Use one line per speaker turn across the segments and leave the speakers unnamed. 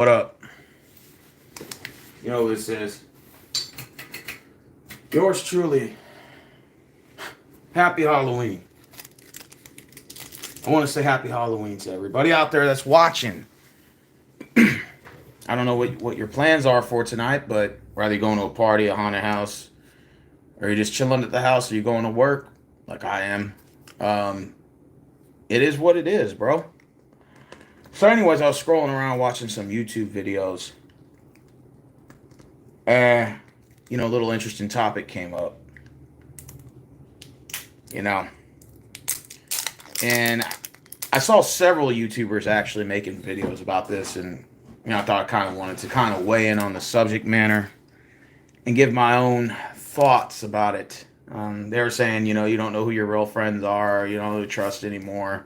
What up? You know what this is? Yours truly. Happy Halloween. I want to say happy Halloween to everybody out there that's watching. I don't know what your plans are for tonight, but whether you're going to a party, a haunted house, or you're just chilling at the house, or you're going to work, like I am, um, it is what it is, bro. So, anyways, I was scrolling around watching some YouTube videos, and a little interesting topic came up. You know, and I saw several YouTubers actually making videos about this, and I thought I kind of wanted to kind of weigh in on the subject matter and give my own thoughts about it. They were saying, you don't know who your real friends are, you don't really trust anymore,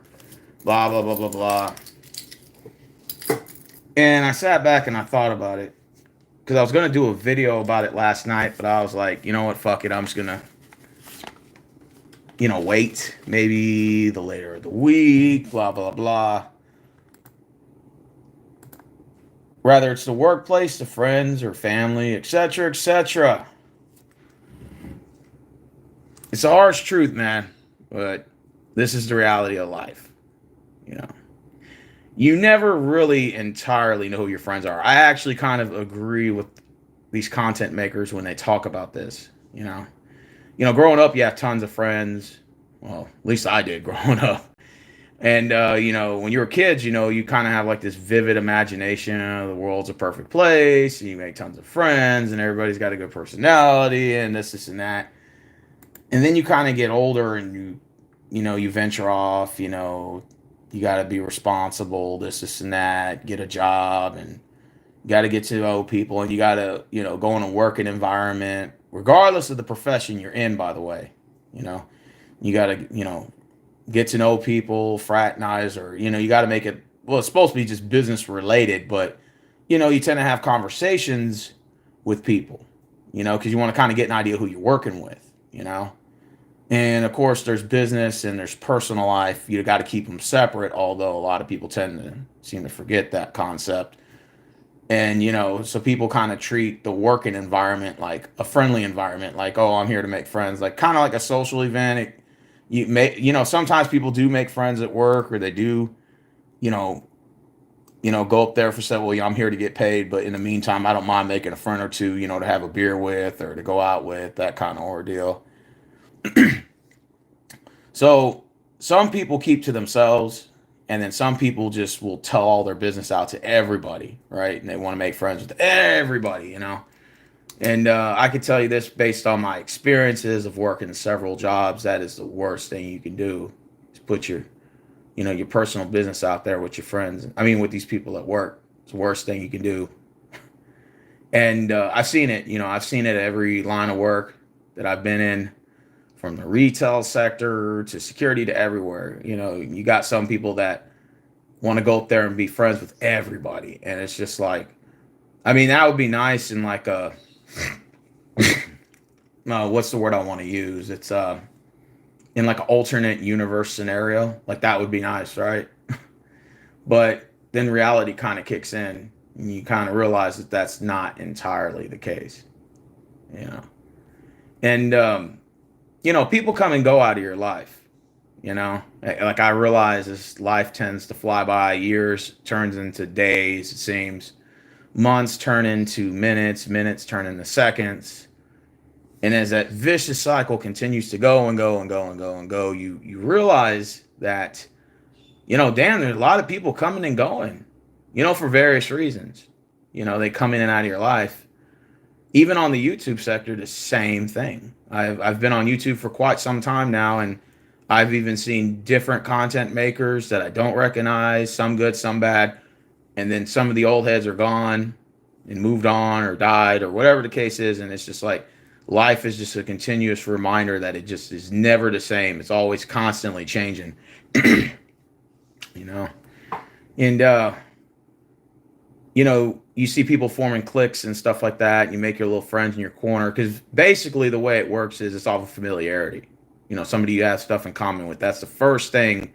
blah blah blah blah blah. And I sat back and I thought about it because I was gonna do a video about it last night, but I was like, you know what, fuck it, I'm just gonna wait maybe the later of the week, blah, blah, blah. Whether it's the workplace, the friends or family, etc., etc. It's a harsh truth, man, but this is the reality of life. You know, you never really entirely know who your friends are. I actually kind of agree with these content makers when they talk about this. Growing up, you have tons of friends. Well, at least I did growing up. And, when you were kids, you kind of have like this vivid imagination. The world's a perfect place. And you make tons of friends and everybody's got a good personality and this, and that. And then you kind of get older and you venture off, you got to be responsible, this, and that, get a job and you got to get to know people and you got to, go in a working environment, regardless of the profession you're in, by the way. You got to, get to know people, fraternize, or, you got to make it, well, it's supposed to be just business related, but, you tend to have conversations with people, because you want to kind of get an idea who you're working with, And of course, there's business and there's personal life. You got to keep them separate, although a lot of people tend to seem to forget that concept. And, so people kind of treat the working environment like a friendly environment, like, oh, I'm here to make friends, like kind of like a social event. Sometimes people do make friends at work or they do, you know, go up there for say, well, yeah, I'm here to get paid. But in the meantime, I don't mind making a friend or two, to have a beer with or to go out with, that kind of ordeal. So some people keep to themselves, and then some people just will tell all their business out to everybody, right? And they want to make friends with everybody. And I can tell you this based on my experiences of working several jobs, that is the worst thing you can do is put your personal business out there with your friends. I mean, with these people at work. It's the worst thing you can do. And I've seen it, I've seen it at every line of work that I've been in, from the retail sector to security to everywhere. You got some people that want to go up there and be friends with everybody. And it's just like, I mean, that would be nice in like a, no, what's the word I want to use? It's in like an alternate universe scenario. Like that would be nice, right? But then reality kind of kicks in and you kind of realize that that's not entirely the case. You know. And people come and go out of your life. Like I realize this life tends to fly by. Years turns into days, it seems. Months turn into minutes, minutes turn into seconds. And as that vicious cycle continues to go and go and go and go and go, you realize that, damn, there's a lot of people coming and going, for various reasons. They come in and out of your life. Even on the YouTube sector, the same thing. I've been on YouTube for quite some time now, and I've even seen different content makers that I don't recognize, some good, some bad. And then some of the old heads are gone and moved on or died or whatever the case is. And it's just like life is just a continuous reminder that it just is never the same. It's always constantly changing, you know. And, you see people forming cliques and stuff like that. You make your little friends in your corner because basically the way it works is it's all of familiarity. Somebody you have stuff in common with. That's the first thing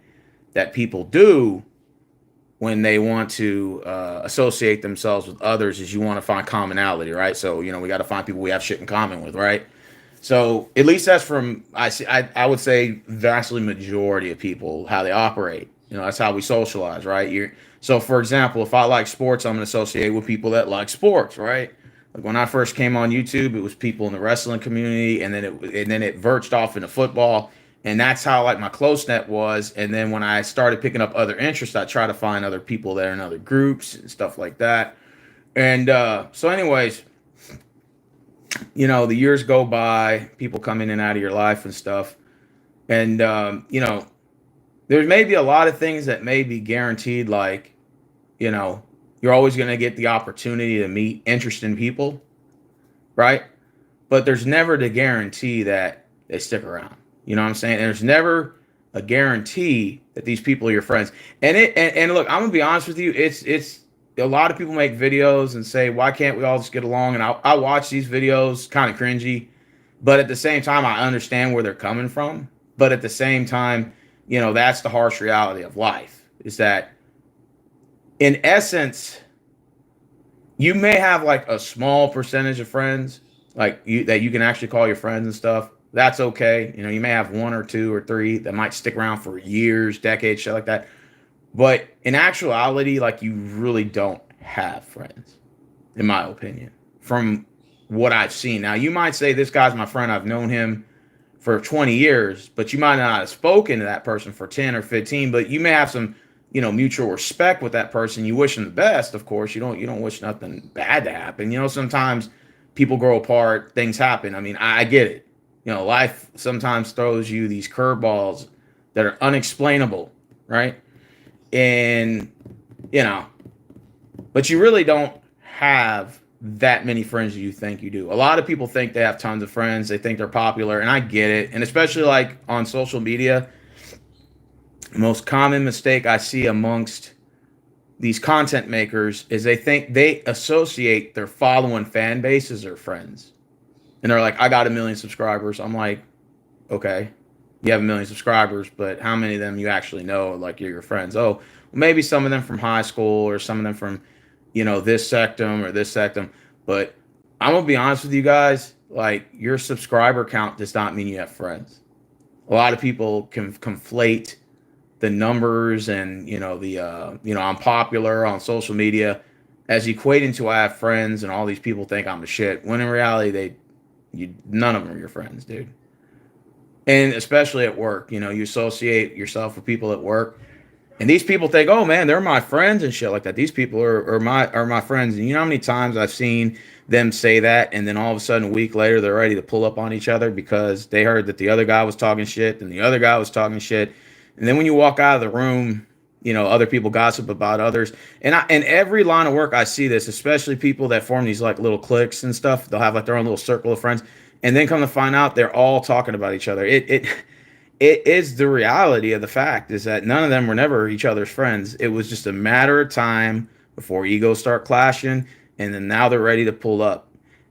that people do when they want to associate themselves with others is you want to find commonality, right? So, we got to find people we have shit in common with, right? So at least that's from I would say vastly majority of people how they operate. That's how we socialize, right? So for example, if I like sports, I'm gonna associate with people that like sports, right? Like when I first came on YouTube, it was people in the wrestling community, and then it verged off into football, and that's how like my close net was. And then when I started picking up other interests, I try to find other people that are in other groups and stuff like that. And so, anyways, the years go by, people come in and out of your life and stuff. And, there may be a lot of things that may be guaranteed, like, you know, you're always going to get the opportunity to meet interesting people, right? But there's never the guarantee that they stick around. You know what I'm saying? There's never a guarantee that these people are your friends. And look, I'm gonna be honest with you. It's a lot of people make videos and say, why can't we all just get along? And I watch these videos, kind of cringy, but at the same time, I understand where they're coming from. But at the same time, that's the harsh reality of life. Is that in essence, you may have like a small percentage of friends, like that you can actually call your friends and stuff. That's okay. You may have one or two or three that might stick around for years, decades, shit like that. But in actuality, like you really don't have friends, in my opinion, from what I've seen. Now, you might say this guy's my friend. I've known him for 20 years, but you might not have spoken to that person for 10 or 15, but you may have some, mutual respect with that person. You wish them the best, of course. You don't wish nothing bad to happen. Sometimes people grow apart, things happen. I mean, I get it. Life sometimes throws you these curveballs that are unexplainable, right? And, but you really don't have that many friends as you think you do. A lot of people think they have tons of friends. They think they're popular, and I get it. And especially like on social media, the most common mistake I see amongst these content makers is they think they associate their following fan base as their friends. And they're like, I got 1 million subscribers. I'm like, okay, you have 1 million subscribers, but how many of them you actually know, like you're your friends? Oh, well, maybe some of them from high school or some of them from, this sectum or this sectum. But I'm going to be honest with you guys, like your subscriber count does not mean you have friends. A lot of people can conflate the numbers and, I'm popular on social media as equating to I have friends and all these people think I'm the shit. When in reality, none of them are your friends, dude. And especially at work, you associate yourself with people at work, and these people think, oh man, they're my friends and shit like that. These people are my friends. And you know how many times I've seen them say that, and then all of a sudden a week later they're ready to pull up on each other because they heard that the other guy was talking shit and the other guy was talking shit. And then when you walk out of the room, other people gossip about others. And in every line of work I see this, especially people that form these like little cliques and stuff. They'll have like their own little circle of friends, and then come to find out they're all talking about each other. It is the reality of the fact is that none of them were never each other's friends. It was just a matter of time before egos start clashing, and then now they're ready to pull up.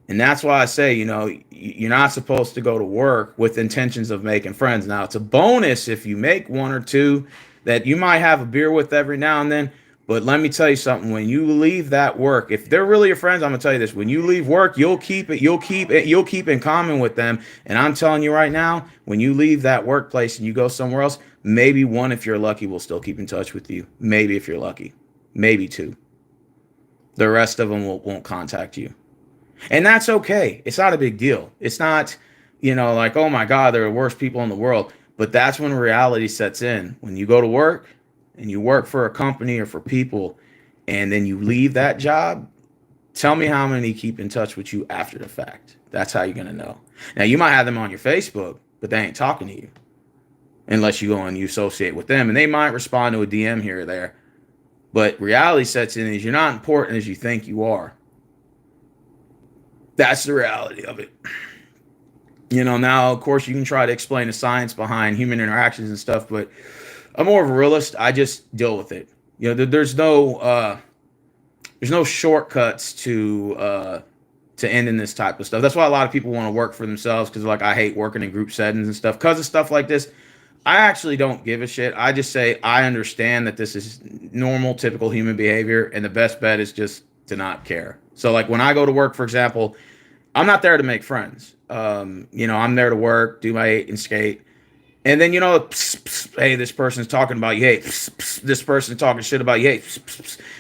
And that's why I say, you're not supposed to go to work with intentions of making friends. Now, it's a bonus if you make one or two that you might have a beer with every now and then. But let me tell you something, when you leave that work, if they're really your friends, I'm gonna tell you this, when you leave work, you'll keep in common with them. And I'm telling you right now, when you leave that workplace and you go somewhere else, maybe one, if you're lucky, will still keep in touch with you. Maybe if you're lucky, maybe two. The rest of them won't contact you. And that's okay. It's not a big deal. It's not, like, oh my God, they're the worst people in the world. But that's when reality sets in. When you go to work and you work for a company or for people, and then you leave that job, tell me how many keep in touch with you after the fact. That's how you're going to know. Now, you might have them on your Facebook, but they ain't talking to you unless you go and you associate with them. And they might respond to a DM here or there. But reality sets in is you're not important as you think you are. That's the reality of it. Now, of course, you can try to explain the science behind human interactions and stuff, but I'm more of a realist. I just deal with it. There's no shortcuts to ending this type of stuff. That's why a lot of people want to work for themselves, because like, I hate working in group settings and stuff because of stuff like this. I actually don't give a shit. I just say I understand that this is normal, typical human behavior, and the best bet is just to not care. So, like when I go to work, for example, I'm not there to make friends. I'm there to work, do my eight and skate. And then, hey, this person's talking about you. Hey, this person's talking shit about you. Hey,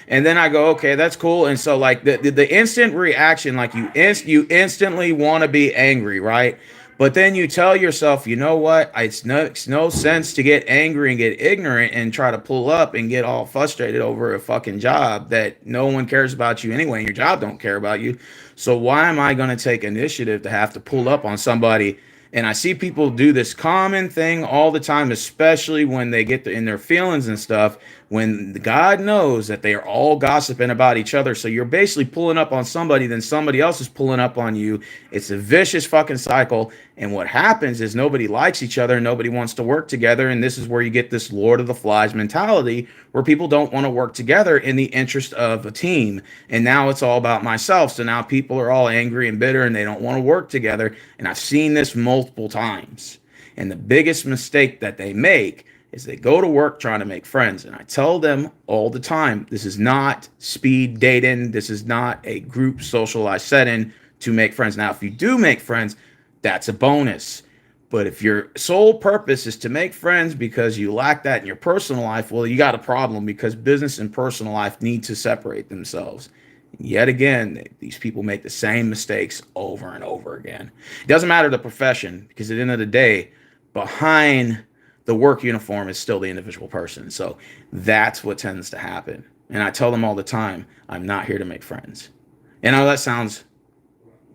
and then I go, okay, that's cool. And so, like the instant reaction, like you instantly want to be angry, right? But then you tell yourself, you know what? It's no sense to get angry and get ignorant and try to pull up and get all frustrated over a fucking job that no one cares about you anyway, and your job don't care about you. So why am I going to take initiative to have to pull up on somebody? And I see people do this common thing all the time, especially when they get in their feelings and stuff, when God knows that they are all gossiping about each other. So you're basically pulling up on somebody, then somebody else is pulling up on you. It's a vicious fucking cycle. And what happens is nobody likes each other. Nobody wants to work together. And this is where you get this Lord of the Flies mentality where people don't want to work together in the interest of a team. And now it's all about myself. So now people are all angry and bitter and they don't want to work together. And I've seen this multiple times. And the biggest mistake that they make is they go to work trying to make friends. And I tell them all the time, this is not speed dating. This is not a group socialized setting to make friends. Now, if you do make friends, that's a bonus. But if your sole purpose is to make friends because you lack that in your personal life, well, you got a problem because business and personal life need to separate themselves. And yet again, these people make the same mistakes over and over again. It doesn't matter the profession because at the end of the day, behind the work uniform is still the individual person. So that's what tends to happen. And I tell them all the time, I'm not here to make friends. And I know that sounds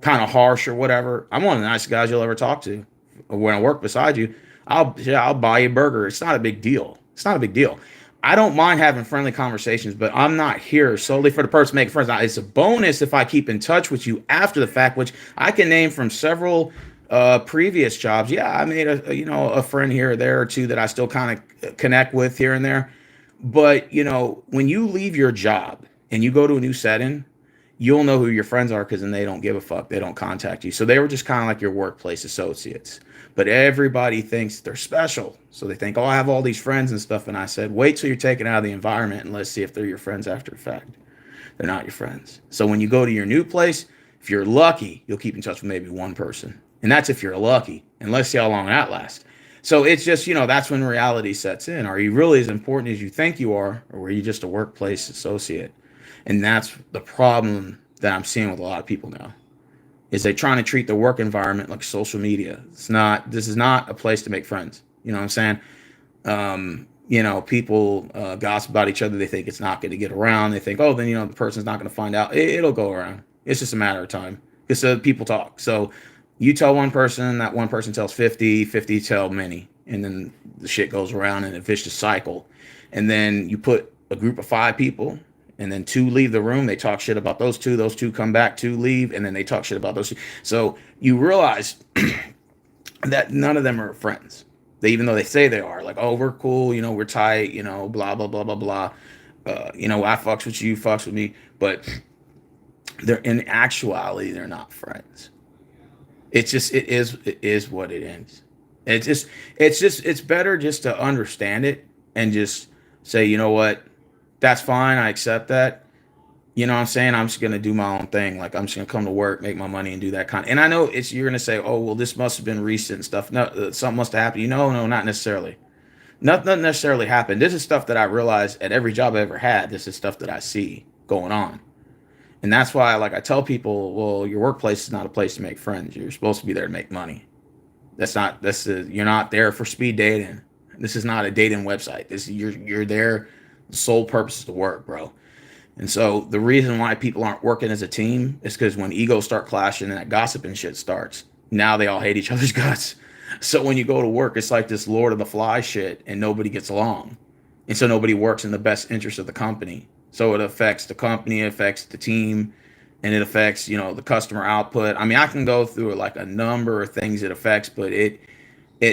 kind of harsh or whatever. I'm one of the nicest guys you'll ever talk to. When I work beside you, I'll buy you a burger. It's not a big deal. It's not a big deal. I don't mind having friendly conversations, but I'm not here solely for the person making friends. Now, it's a bonus if I keep in touch with you after the fact, which I can name from several previous jobs. Yeah, I made a friend here or there or two that I still kind of connect with here and there. But when you leave your job and you go to a new setting, you'll know who your friends are because then they don't give a fuck. They don't contact you. So they were just kind of like your workplace associates. But everybody thinks they're special. So they think, oh, I have all these friends and stuff. And I said, wait till you're taken out of the environment and let's see if they're your friends after the fact. They're not your friends. So when you go to your new place, if you're lucky, you'll keep in touch with maybe one person. And that's if you're lucky. And let's see how long that lasts. So it's just, that's when reality sets in. Are you really as important as you think you are? Or were you just a workplace associate? And that's the problem that I'm seeing with a lot of people now, is they trying to treat the work environment like social media. This is not a place to make friends. You know what I'm saying? People gossip about each other. They think it's not going to get around. They think, oh, then, the person's not going to find out. It'll go around. It's just a matter of time because people talk. So you tell one person, that one person tells 50, 50 tell many. And then the shit goes around in a vicious cycle. And then you put a group of 5 people, and then 2 leave the room. They talk shit about those 2. Those 2 come back, 2 leave, and then they talk shit about those 2. So you realize that none of them are friends. Even though they say they are, like, oh, we're cool, we're tight, blah, blah, blah, blah, blah. I fucks with you, fucks with me. But they're in actuality, they're not friends. It is what it is. It's better just to understand it and just say, you know what, that's fine. I accept that. You know what I'm saying? I'm just going to do my own thing. Like, I'm just going to come to work, make my money, and do that kind of. And I know you're going to say, oh, well, this must have been recent and stuff. No, something must have happened. No, not necessarily. Nothing necessarily happened. This is stuff that I realized at every job I ever had. This is stuff that I see going on. And that's why, like, I tell people, well, your workplace is not a place to make friends. You're supposed to be there to make money. You're not there for speed dating. This is not a dating website. You're there. The sole purpose is to work, bro. And so the reason why people aren't working as a team is because when egos start clashing and that gossip and shit starts, now they all hate each other's guts. So when you go to work, it's like this Lord of the Fly shit and nobody gets along. And so nobody works in the best interest of the company. So it affects the company, it affects the team, and it affects, the customer output. I mean, I can go through like a number of things it affects, but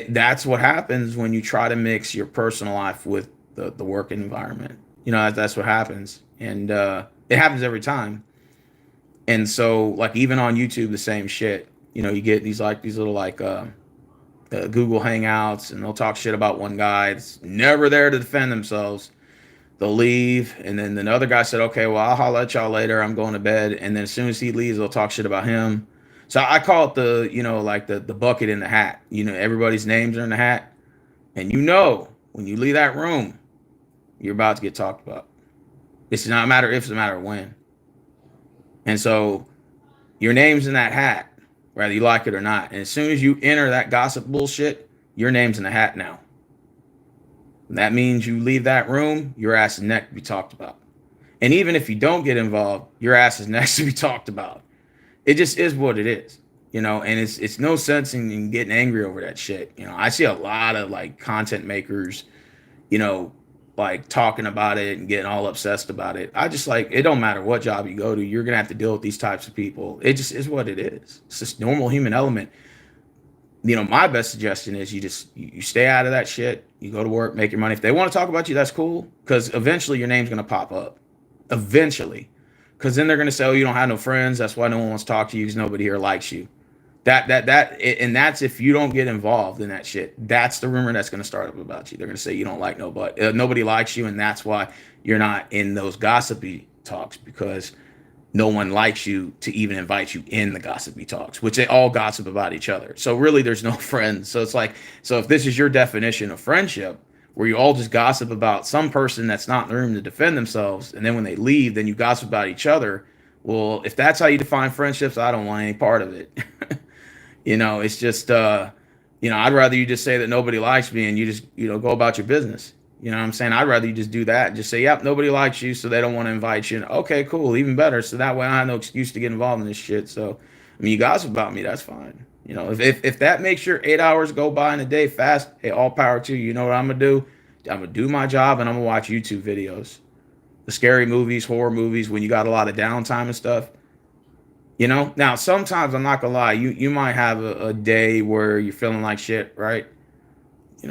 that's what happens when you try to mix your personal life with the work environment. That's what happens. And it happens every time. And so, like, even on YouTube, the same shit. You get these little Google Hangouts, and they'll talk shit about one guy that's never there to defend themselves. They'll leave, and then the other guy said, "Okay, well, I'll holler at y'all later. I'm going to bed." And then as soon as he leaves, they'll talk shit about him. So I call it the, like the bucket in the hat. Everybody's names are in the hat, and when you leave that room, you're about to get talked about. It's not a matter if, it's a matter of when. And so your name's in that hat, whether you like it or not. And as soon as you enter that gossip bullshit, your name's in the hat now. And that means you leave that room, your ass is next to be talked about. And even if you don't get involved, your ass is next to be talked about. It just is what it is, and it's no sense in getting angry over that shit. I see a lot of like content makers, like talking about it and getting all obsessed about it. I just like, it don't matter what job you go to, you're gonna have to deal with these types of people. It just is what it is. It's just normal human element. My best suggestion is you stay out of that shit. You go to work, make your money. If they want to talk about you, that's cool, because eventually your name's gonna pop up. Eventually, because then they're gonna say, "Oh, you don't have no friends. That's why no one wants to talk to you, because nobody here likes you." And that's if you don't get involved in that shit. That's the rumor that's going to start up about you. They're going to say you don't like nobody, nobody likes you, and that's why you're not in those gossipy talks, because no one likes you to even invite you in the gossipy talks, which they all gossip about each other. So really, there's no friends. So it's like, so if this is your definition of friendship, where you all just gossip about some person that's not in the room to defend themselves, and then when they leave, then you gossip about each other. Well, if that's how you define friendships, I don't want any part of it. It's just, I'd rather you just say that nobody likes me and you just, go about your business. You know what I'm saying? I'd rather you just do that. Just say, yep, nobody likes you, so they don't want to invite you. Okay, cool. Even better. So that way I have no excuse to get involved in this shit. So, you gossip about me, that's fine. If that makes your 8 hours go by in a day fast, hey, all power to you. You know what I'm going to do? I'm going to do my job, and I'm going to watch YouTube videos. The scary movies, horror movies, when you got a lot of downtime and stuff. Now sometimes, I'm not gonna lie, you might have a day where you're feeling like shit, right?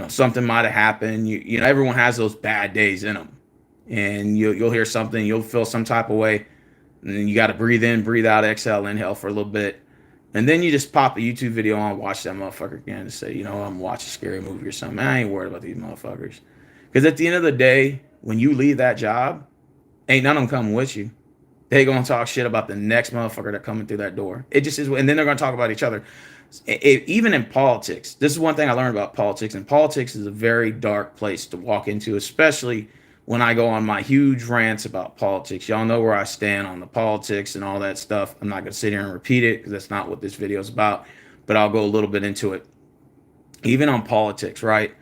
Something might have happened. Everyone has those bad days in them, and you'll hear something, you'll feel some type of way, and then you got to breathe in, breathe out, exhale, inhale for a little bit, and then you just pop a YouTube video on, watch that motherfucker again, and say, I'm watching a scary movie or something. I ain't worried about these motherfuckers, because at the end of the day, when you leave that job, ain't none of them coming with you. They gonna talk shit about the next motherfucker that coming through that door. It just is, and then they're gonna talk about each other. Even in politics, this is one thing I learned about politics. And politics is a very dark place to walk into, especially when I go on my huge rants about politics. Y'all know where I stand on the politics and all that stuff. I'm not gonna sit here and repeat it, because that's not what this video is about. But I'll go a little bit into it. Even on politics, right?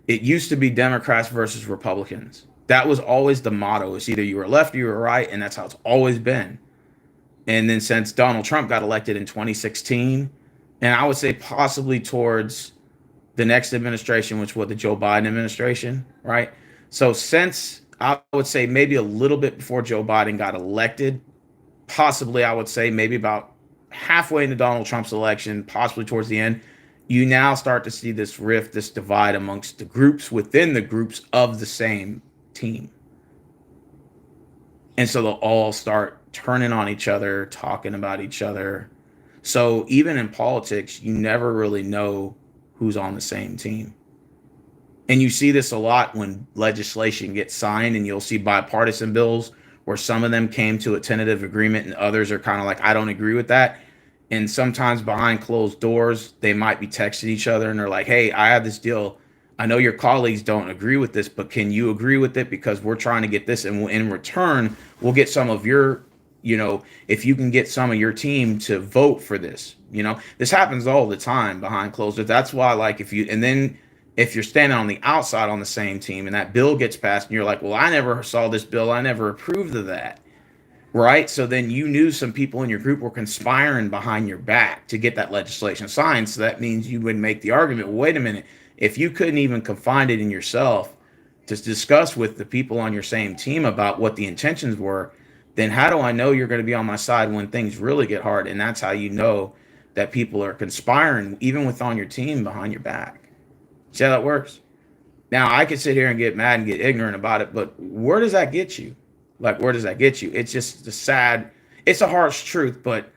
It used to be Democrats versus Republicans. That was always the motto. It's either you were left or you were right, and that's how it's always been. And then since Donald Trump got elected in 2016, and I would say possibly towards the next administration, which was the Joe Biden administration, right? So since, I would say maybe a little bit before Joe Biden got elected, possibly I would say maybe about halfway into Donald Trump's election, possibly towards the end, you now start to see this rift, this divide amongst the groups within the groups of the same team. And so they'll all start turning on each other, talking about each other. So even in politics, you never really know who's on the same team. And you see this a lot when legislation gets signed, and you'll see bipartisan bills where some of them came to a tentative agreement and others are kind of like, I don't agree with that. And sometimes behind closed doors, they might be texting each other and they're like, hey, I have this deal. I know your colleagues don't agree with this, but can you agree with it? Because we're trying to get this, and in return, we'll get some of your, if you can get some of your team to vote for this, this happens all the time behind closed doors. That's why, like, if you're standing on the outside on the same team and that bill gets passed and you're like, well, I never saw this bill, I never approved of that. Right. So then you knew some people in your group were conspiring behind your back to get that legislation signed. So that means you would make the argument, well, wait a minute, if you couldn't even confine it in yourself to discuss with the people on your same team about what the intentions were, then how do I know you're going to be on my side when things really get hard? And that's how you know that people are conspiring, even with on your team, behind your back. See how that works? Now, I could sit here and get mad and get ignorant about it, but where does that get you? Like, where does that get you? It's just it's a harsh truth, but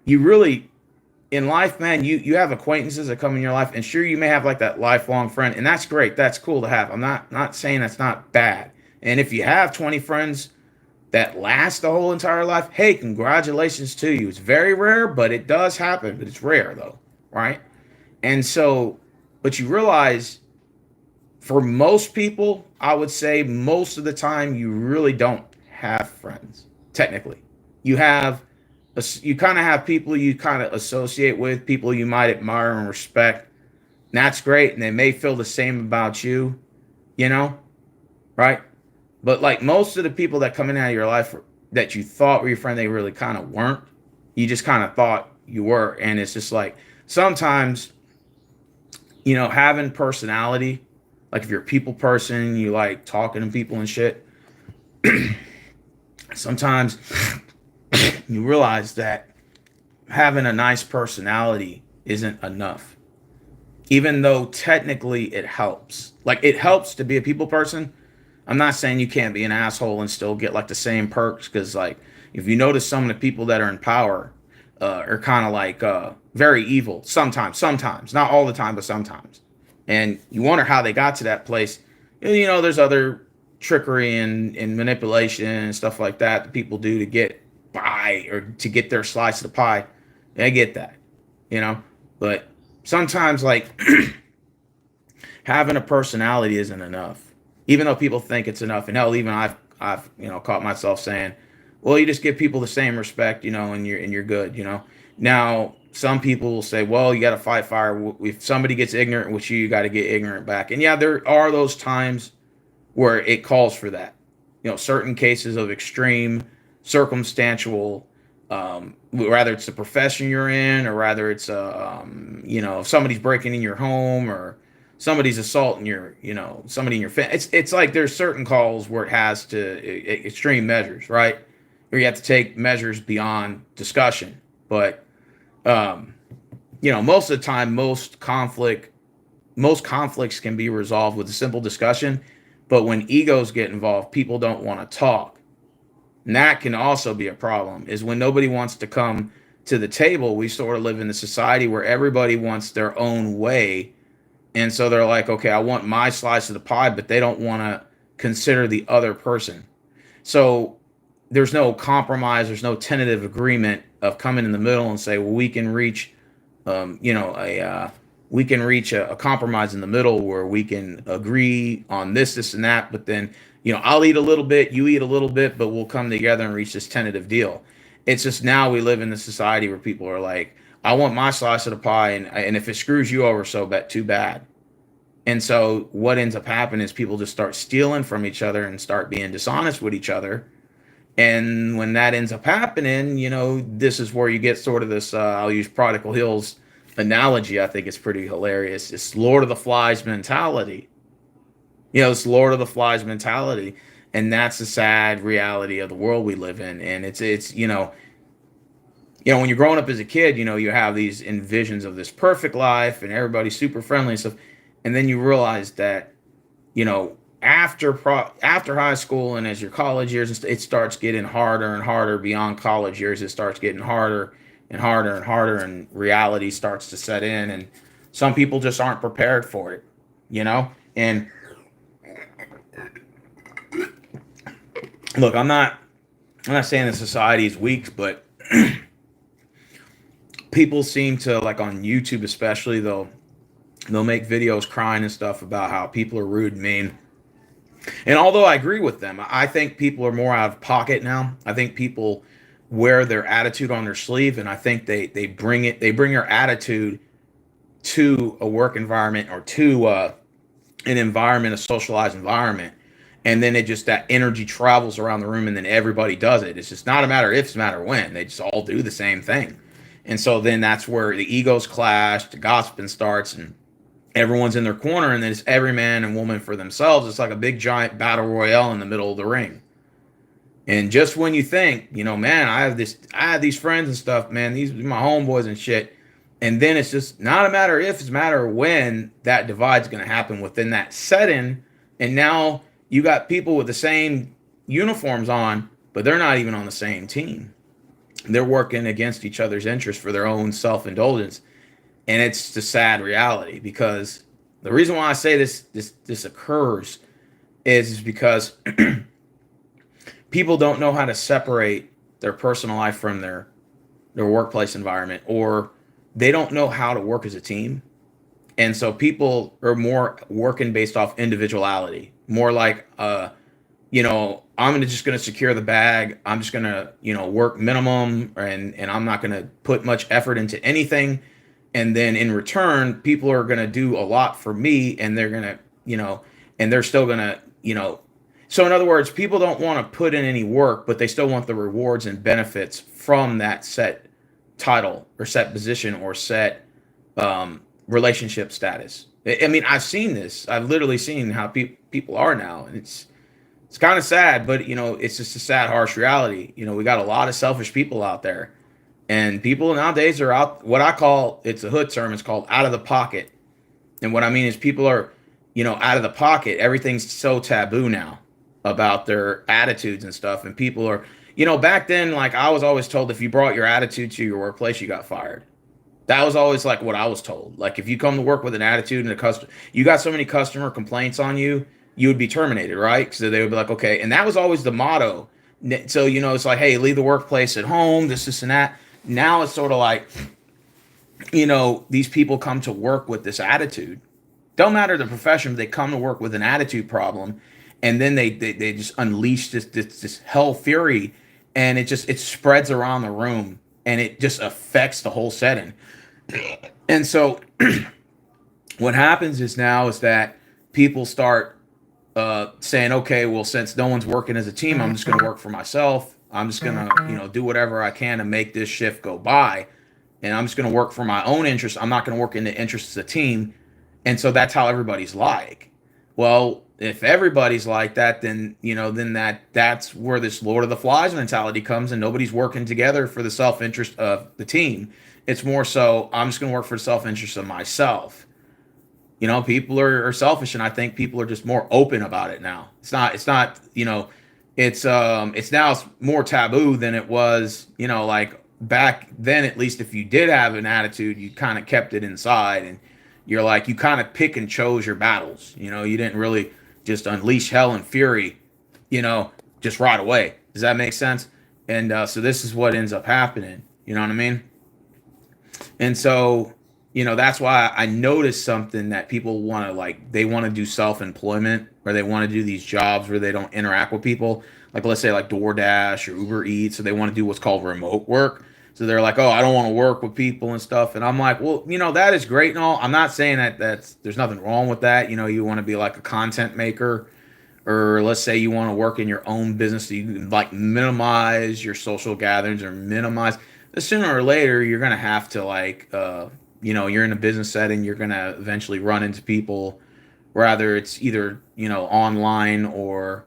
you really, in life, man, you have acquaintances that come in your life, and sure, you may have like that lifelong friend, and that's great. That's cool to have. I'm not saying that's not bad. And if you have 20 friends that last the whole entire life, hey, congratulations to you. It's very rare, but it does happen. But it's rare though, right? And so, but you realize for most people, I would say most of the time, you really don't have friends. Technically, you have you kind of have people you kind of associate with, people you might admire and respect. And that's great, and they may feel the same about you, you know, right? But like most of the people that come in out of your life that you thought were your friend, they really kind of weren't. You just kind of thought you were, and it's just like sometimes, having personality. Like if you're a people person, you like talking to people and shit. Sometimes you realize that having a nice personality isn't enough. Even though technically it helps. Like it helps to be a people person. I'm not saying you can't be an asshole and still get like the same perks, because like if you notice some of the people that are in power are kind of like very evil sometimes, not all the time, but sometimes. And you wonder how they got to that place. There's other trickery and manipulation and stuff like that people do to get by or to get their slice of the pie. I get that, but sometimes like having a personality isn't enough, even though people think it's enough. And hell, even I've caught myself saying, well, you just give people the same respect, and you're good. Now some people will say, well, you got to fight fire. If somebody gets ignorant with you, you got to get ignorant back. And yeah, there are those times where it calls for that. Certain cases of extreme circumstantial, whether it's the profession you're in, or rather it's if somebody's breaking in your home, or somebody's assaulting somebody in your family. It's like there's certain calls where it has to extreme measures, right? Where you have to take measures beyond discussion. But most of the time, most conflicts can be resolved with a simple discussion. But when egos get involved, people don't want to talk. And that can also be a problem, is when nobody wants to come to the table. We sort of live in a society where everybody wants their own way. And so they're like, okay, I want my slice of the pie, but they don't want to consider the other person. So there's no compromise. There's no tentative agreement of coming in the middle and say, well, we can reach, a compromise in the middle where we can agree on this, and that. But then, I'll eat a little bit, you eat a little bit, but we'll come together and reach this tentative deal. It's just now we live in a society where people are like, I want my slice of the pie, and if it screws you over, so too bad. And so what ends up happening is people just start stealing from each other and start being dishonest with each other. And when that ends up happening, this is where you get sort of this, I'll use Prodigal Hills analogy. I think it's pretty hilarious. It's Lord of the Flies mentality. It's Lord of the Flies mentality. And that's the sad reality of the world we live in. And it's when you're growing up as a kid, you have these envisions of this perfect life and everybody's super friendly and stuff. And then you realize that, after high school and as your college years, it starts getting harder and harder. Beyond college years, it starts getting harder and harder and harder, and reality starts to set in. And some people just aren't prepared for it, And look, I'm not saying that society is weak, but people seem to, like on YouTube especially, they'll make videos crying and stuff about how people are rude and mean. And although I agree with them, I think people are more out of pocket now. I think people wear their attitude on their sleeve, and I think they bring their attitude to a work environment or to an environment, a socialized environment. And then that energy travels around the room, and then everybody does it. It's just not a matter if, it's a matter when. They just all do the same thing. And so then that's where the egos clash, the gossiping starts, and everyone's in their corner, and then it's every man and woman for themselves. It's like a big giant battle royale in the middle of the ring. And just when you think, man, I have these friends and stuff, man, these are my homeboys and shit. And then it's just not a matter if, it's a matter of when that divide's going to happen within that setting. And now you got people with the same uniforms on, but they're not even on the same team. they're working against each other's interests for their own self-indulgence. And it's the sad reality, because the reason why I say this occurs is because people don't know how to separate their personal life from their workplace environment, or they don't know how to work as a team. And so people are more working based off individuality, more like I'm just gonna secure the bag. I'm just gonna work minimum, and I'm not gonna put much effort into anything. And then in return, people are gonna do a lot for me, and they're gonna and they're still gonna So in other words, people don't want to put in any work, but they still want the rewards and benefits from that set title or set position or set relationship status. I mean, I've seen this. I've literally seen how people are now, and it's kind of sad, but it's just a sad, harsh reality. We got a lot of selfish people out there, and people nowadays are out. What I call, it's a hood term. It's called out of the pocket, and what I mean is people are, out of the pocket. Everything's so taboo now about their attitudes and stuff, and people are, back then, like I was always told, if you brought your attitude to your workplace, you got fired. That was always like what I was told. Like if you come to work with an attitude and you got so many customer complaints on you, you would be terminated, right? So they would be like, okay. And that was always the motto. So, it's like, hey, leave the workplace at home, this and that. Now it's sort of like, these people come to work with this attitude. Don't matter the profession, but they come to work with an attitude problem. And then they just unleash this hell fury, and it spreads around the room, and it just affects the whole setting. And so what happens is now is that people start saying, okay, well, since no one's working as a team, I'm just going to work for myself. I'm just going to, do whatever I can to make this shift go by. And I'm just going to work for my own interests. I'm not going to work in the interests of the team. And so that's how everybody's like. Well, if everybody's like that, then, then that's where this Lord of the Flies mentality comes, and nobody's working together for the self-interest of the team. It's more so, I'm just going to work for the self-interest of myself. People are selfish, and I think people are just more open about it now. It's not, it's now it's more taboo than it was, like back then. At least if you did have an attitude, you kind of kept it inside, and you're like, you kind of pick and chose your battles. You didn't really just unleash hell and fury, just right away. Does that make sense? And so this is what ends up happening. You know what I mean? And so, that's why I noticed something that people want to, like, they want to do self-employment, or they want to do these jobs where they don't interact with people. Like, let's say like DoorDash or Uber Eats. So they want to do what's called remote work. So they're like, oh, I don't want to work with people and stuff. And I'm like, well, that is great and all. I'm not saying there's nothing wrong with that. You want to be like a content maker, or let's say you want to work in your own business, so you can like minimize your social gatherings or minimize. But sooner or later, you're going to have to like, you're in a business setting, you're going to eventually run into people, rather it's either, online, or,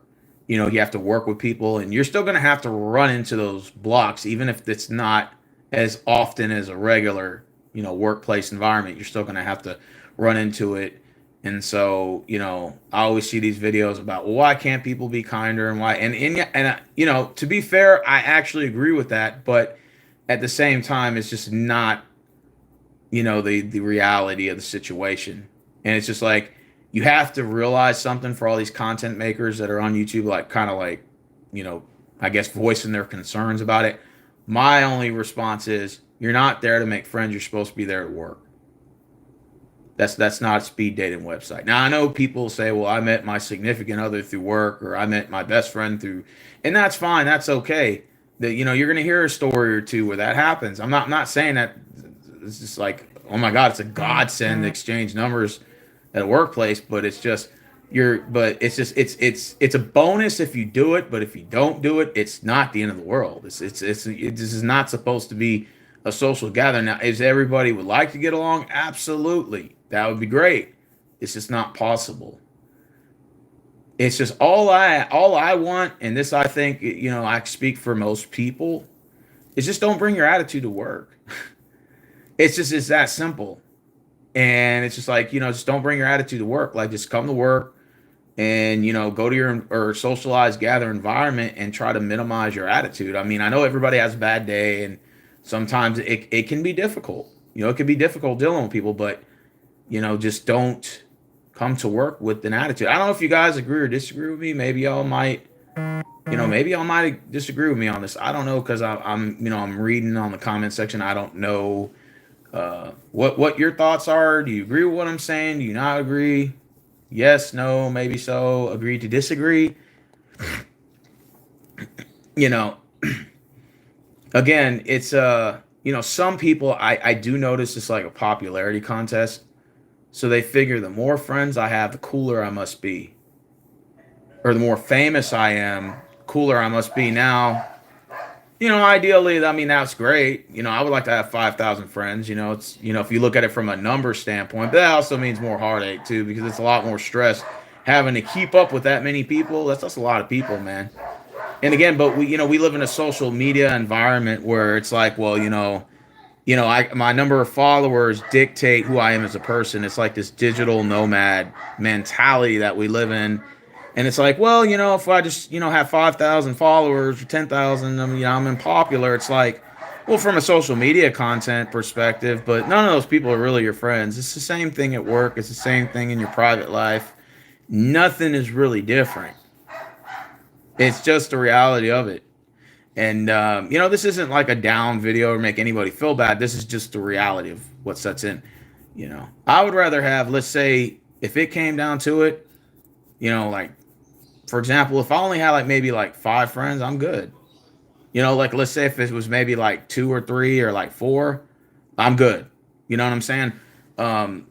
you have to work with people, and you're still going to have to run into those blocks, even if it's not as often as a regular, workplace environment. You're still going to have to run into it. And so, I always see these videos about, well, why can't people be kinder, and why, and to be fair, I actually agree with that, but at the same time, it's just not, the reality of the situation. And it's just like, you have to realize something for all these content makers that are on YouTube, like kind of like, I guess voicing their concerns about it. My only response is, you're not there to make friends. You're supposed to be there to work. That's not a speed dating website. Now, I know people say, well, I met my significant other through work, or I met my best friend through, and that's fine. That's okay. That, you're going to hear a story or two where that happens. I'm not saying that it's just like, oh my God, it's a godsend to exchange numbers at a workplace, but it's just, it's a bonus if you do it, but if you don't do it, it's not the end of the world. This is not supposed to be a social gathering. Now, is everybody would like to get along? Absolutely. That would be great. It's just not possible. It's just all I want, and this, I think, I speak for most people, is just don't bring your attitude to work. It's that simple. And it's just like, just don't bring your attitude to work. Like, just come to work, and go to your or socialize, gather environment, and try to minimize your attitude. I mean, I know everybody has a bad day, and sometimes it can be difficult. It can be difficult dealing with people, but just don't come to work with an attitude. I don't know if you guys agree or disagree with me. Maybe y'all might disagree with me on this. I don't know, because I'm reading on the comment section. I don't know what your thoughts are. Do you agree with what I'm saying? Do you not agree? Yes, no, maybe so. Agree to disagree. You know, Again, it's some people, I do notice it's like a popularity contest. So they figure the more friends I have, the cooler I must be, or the more famous I am, cooler I must be. Now, ideally, I mean, that's great. I would like to have 5,000 friends. If you look at it from a number standpoint, but that also means more heartache too, because it's a lot more stress having to keep up with that many people. That's a lot of people, man. And again, but we live in a social media environment where it's like, well, my number of followers dictate who I am as a person. It's like this digital nomad mentality that we live in. And it's like, well, if I just, have 5,000 followers or 10,000, I'm unpopular. It's like, well, from a social media content perspective, but none of those people are really your friends. It's the same thing at work. It's the same thing in your private life. Nothing is really different. It's just the reality of it. And this isn't like a down video or make anybody feel bad. This is just the reality of what sets in. I would rather have, let's say, if it came down to it, like, for example, if I only had like maybe like 5 friends, I'm good. Like, let's say if it was maybe like 2 or 3 or like 4, I'm good. You know what I'm saying?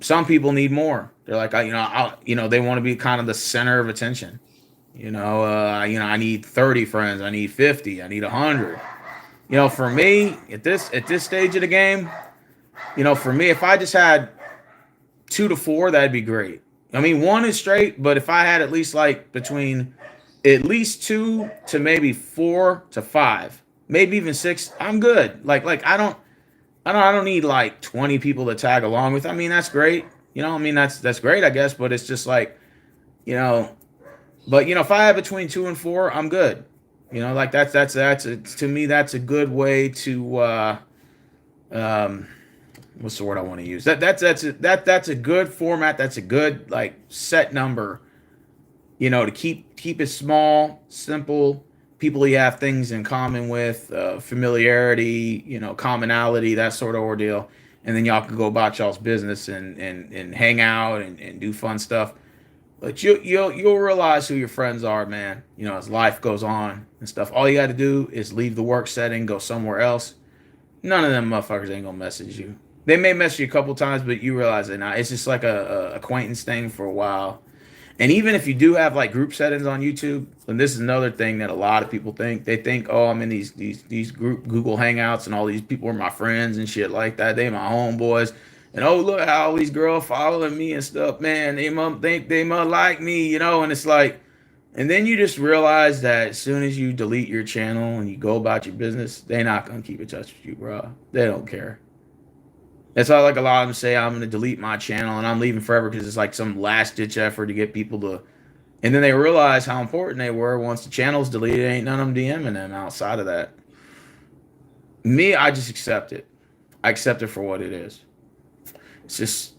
Some people need more. They're like, they want to be kind of the center of attention. I need 30 friends. I need 50. I need 100. For me, at this stage of the game, for me, if I just had 2 to 4, that'd be great. I mean, 1 is straight, but if I had at least like between at least 2 to maybe 4 to 5, maybe even 6, I'm good. Like I don't need like 20 people to tag along with. I mean, that's great. I mean, that's great, I guess, but it's just like, you know, but if I have between 2 and 4, I'm good. Like to me, that's a good way to um what's the word I want to use? That's a good format. That's a good like set number. To keep it small, simple. People you have things in common with, familiarity, commonality, that sort of ordeal, and then y'all can go about y'all's business and hang out and do fun stuff. But you'll realize who your friends are, man. As life goes on and stuff. All you got to do is leave the work setting, go somewhere else. None of them motherfuckers ain't gonna message you. They may message you a couple times, but you realize it now. It's just like a acquaintance thing for a while. And even if you do have like group settings on YouTube, and this is another thing that a lot of people think. They think, oh, I'm in these group Google Hangouts, and all these people are my friends and shit like that. They my homeboys. And oh, look how all these girls following me and stuff, man. They must think they must like me, and it's like, and then you just realize that as soon as you delete your channel and you go about your business, they're not gonna keep in touch with you, bro. They don't care. That's why like a lot of them say I'm gonna delete my channel and I'm leaving forever, because it's like some last ditch effort to get people to, and then they realize how important they were once the channel's deleted. Ain't none of them DMing them outside of that. Me, I just accept it. I accept it for what it is. It's just,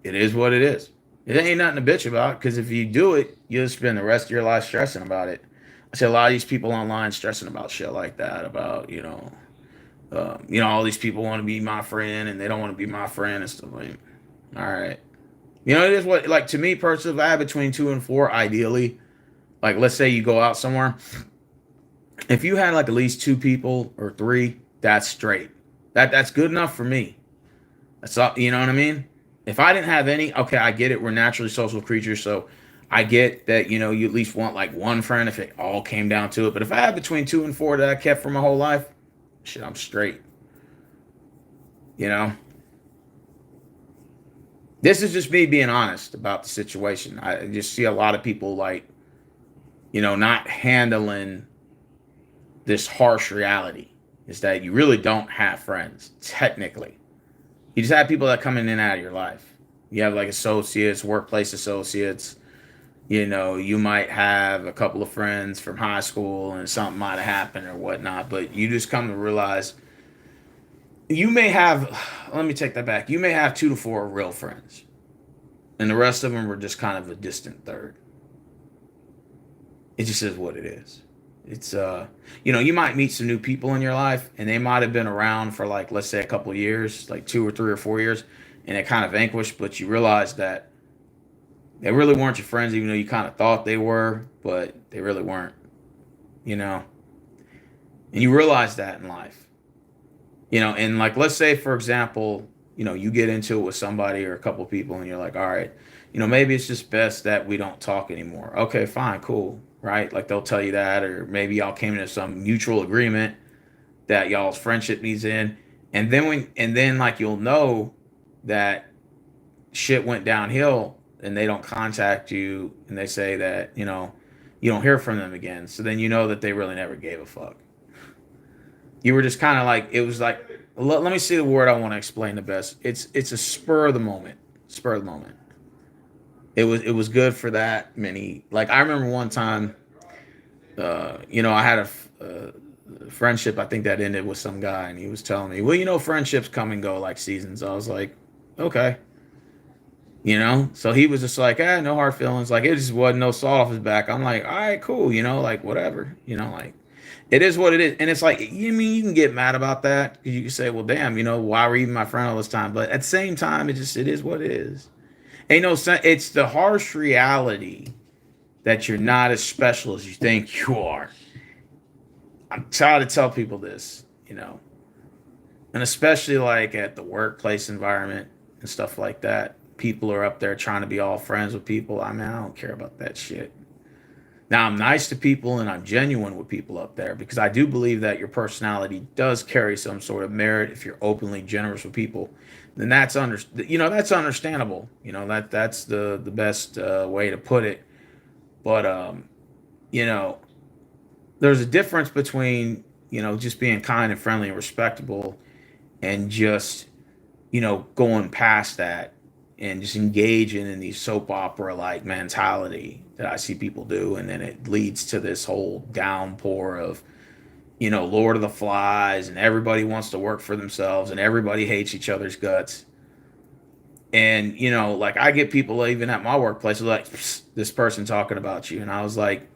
it is what it is. It ain't nothing to bitch about, because if you do it, you'll spend the rest of your life stressing about it. I see a lot of these people online stressing about shit like that, about, all these people want to be my friend and they don't want to be my friend and stuff like that. All right. It is what, like, to me personally, if I have between 2 and 4, ideally, like, let's say you go out somewhere. If you had like at least 2 people or 3, that's straight. That's good enough for me. That's all, you know what I mean? If I didn't have any, okay, I get it. We're naturally social creatures, so I get that, you at least want like one friend if it all came down to it. But if I had between 2 and 4 that I kept for my whole life, shit, I'm straight. This is just me being honest about the situation. I just see a lot of people like, not handling this harsh reality, is that you really don't have friends, technically. You just have people that come in and out of your life. You have like associates, workplace associates, You know, you might have a couple of friends from high school and something might have happened or whatnot, but you just come to realize you may have, let me take that back. You may have 2 to 4 real friends, and the rest of them are just kind of a distant third. It just is what it is. It's you know, you might meet some new people in your life and they might have been around for like, let's say, a couple of years, like 2 or 3 or 4 years, and it kind of vanquished, but you realize that they really weren't your friends, even though you kind of thought they were, but they really weren't, you know. And you realize that in life. You know, and like, let's say, for example, you know, you get into it with somebody or a couple of people and you're like, all right, you know, maybe it's just best that we don't talk anymore. Okay, fine, cool, right? Like, they'll tell you that, or maybe y'all came into some mutual agreement that y'all's friendship needs in. And then like, you'll know that shit went downhill and they don't contact you and they say that, you know, you don't hear from them again. So then you know that they really never gave a fuck. You were just kind of like, it was like, let me see the word I want to explain the best. It's a spur of the moment. Spur of the moment. It was good for that many. Like, I remember one time, you know, I had a friendship. I think that ended with some guy, and he was telling me, well, you know, friendships come and go like seasons. I was like, okay, you know. So he was just like, no hard feelings. Like, it just wasn't no salt off his back. I'm like, all right, cool, you know, like whatever, you know, like it is what it is. And it's like, you mean you can get mad about that because you can say, well, damn, you know, why were you my friend all this time? But at the same time, it is what it is. Ain't no sense. It's the harsh reality that you're not as special as you think you are. I'm trying to tell people this, you know, and especially like at the workplace environment and stuff like that. People are up there trying to be all friends with people. I mean, I don't care about that shit. Now, I'm nice to people and I'm genuine with people up there because I do believe that your personality does carry some sort of merit if you're openly generous with people. Then you know, that's understandable. You know, that's the best way to put it. But you know, there's a difference between, you know, just being kind and friendly and respectable and just, you know, going past that and just engaging in these soap opera like mentality that I see people do. And then it leads to this whole downpour of, you know, Lord of the Flies, and everybody wants to work for themselves and everybody hates each other's guts. And, you know, like, I get people even at my workplace like, this person talking about you. And I was like,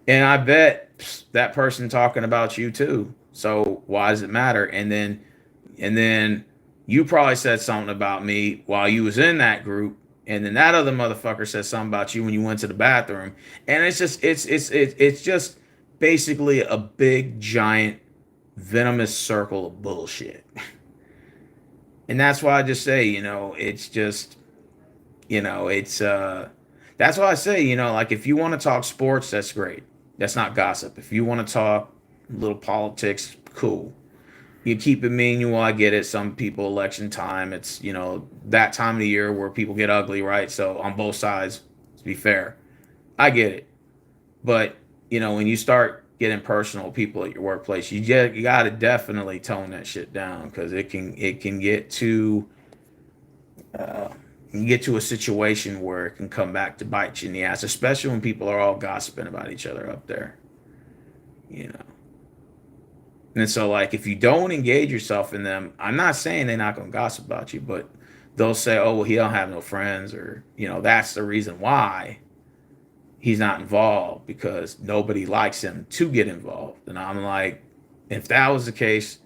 and I bet that person talking about you too. So why does it matter? And then you probably said something about me while you was in that group, and then that other motherfucker said something about you when you went to the bathroom. And it's just basically a big giant venomous circle of bullshit. And that's why I just say, you know, it's just, you know, it's that's why I say, you know, like, if you want to talk sports, that's great. That's not gossip. If you want to talk little politics, cool. You keep it mean. Well, I get it. Some people, election time, it's, you know, that time of the year where people get ugly, right? So on both sides, to be fair, I get it. But, you know, when you start getting personal with people at your workplace, you got to definitely tone that shit down because it can get to uh, you get to a situation where it can come back to bite you in the ass, especially when people are all gossiping about each other up there, you know. And so, like, if you don't engage yourself in them, I'm not saying they're not going to gossip about you, but they'll say, oh, well, he don't have no friends, or, you know, that's the reason why he's not involved, because nobody likes him to get involved. And I'm like, if that was the case,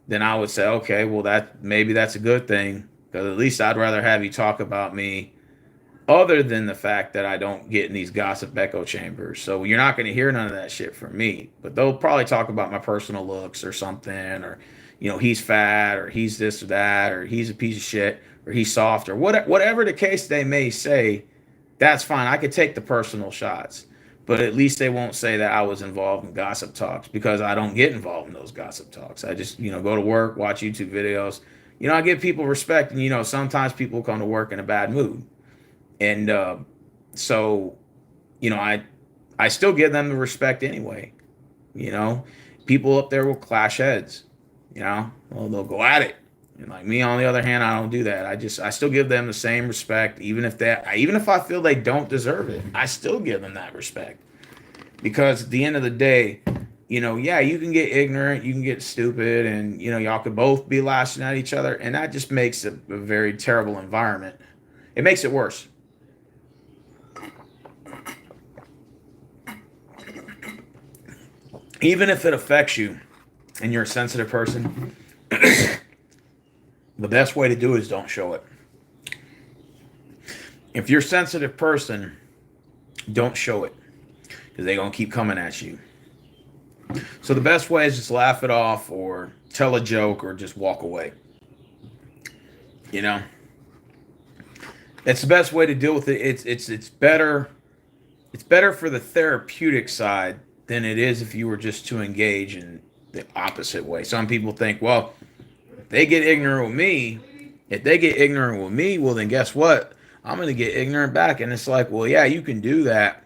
then I would say, okay, well, that's a good thing, because at least I'd rather have you talk about me, other than the fact that I don't get in these gossip echo chambers. So you're not going to hear none of that shit from me, but they'll probably talk about my personal looks or something, or, you know, he's fat, or he's this or that, or he's a piece of shit, or he's soft, or whatever the case they may say. That's fine. I could take the personal shots, but at least they won't say that I was involved in gossip talks, because I don't get involved in those gossip talks. I just, you know, go to work, watch YouTube videos. You know, I give people respect, and, you know, sometimes people come to work in a bad mood. And so, you know, I still give them the respect anyway. You know, people up there will clash heads. You know, well, they'll go at it. And like me, on the other hand, I don't do that. I still give them the same respect, even if I feel they don't deserve it, I still give them that respect. Because at the end of the day, yeah, you can get ignorant, you can get stupid, and y'all could both be lashing at each other, and that just makes a very terrible environment. It makes it worse. Even if it affects you and you're a sensitive person, the best way to do it is don't show it. If you're a sensitive person, don't show it, because they're going to keep coming at you. So the best way is just laugh it off, or tell a joke, or just walk away. You know, it's the best way to deal with it. It's better. It's better for the therapeutic side than it is if you were just to engage in the opposite way. Some people think, well, if they get ignorant with me, well, then guess what? I'm going to get ignorant back. And it's like, well, yeah, you can do that.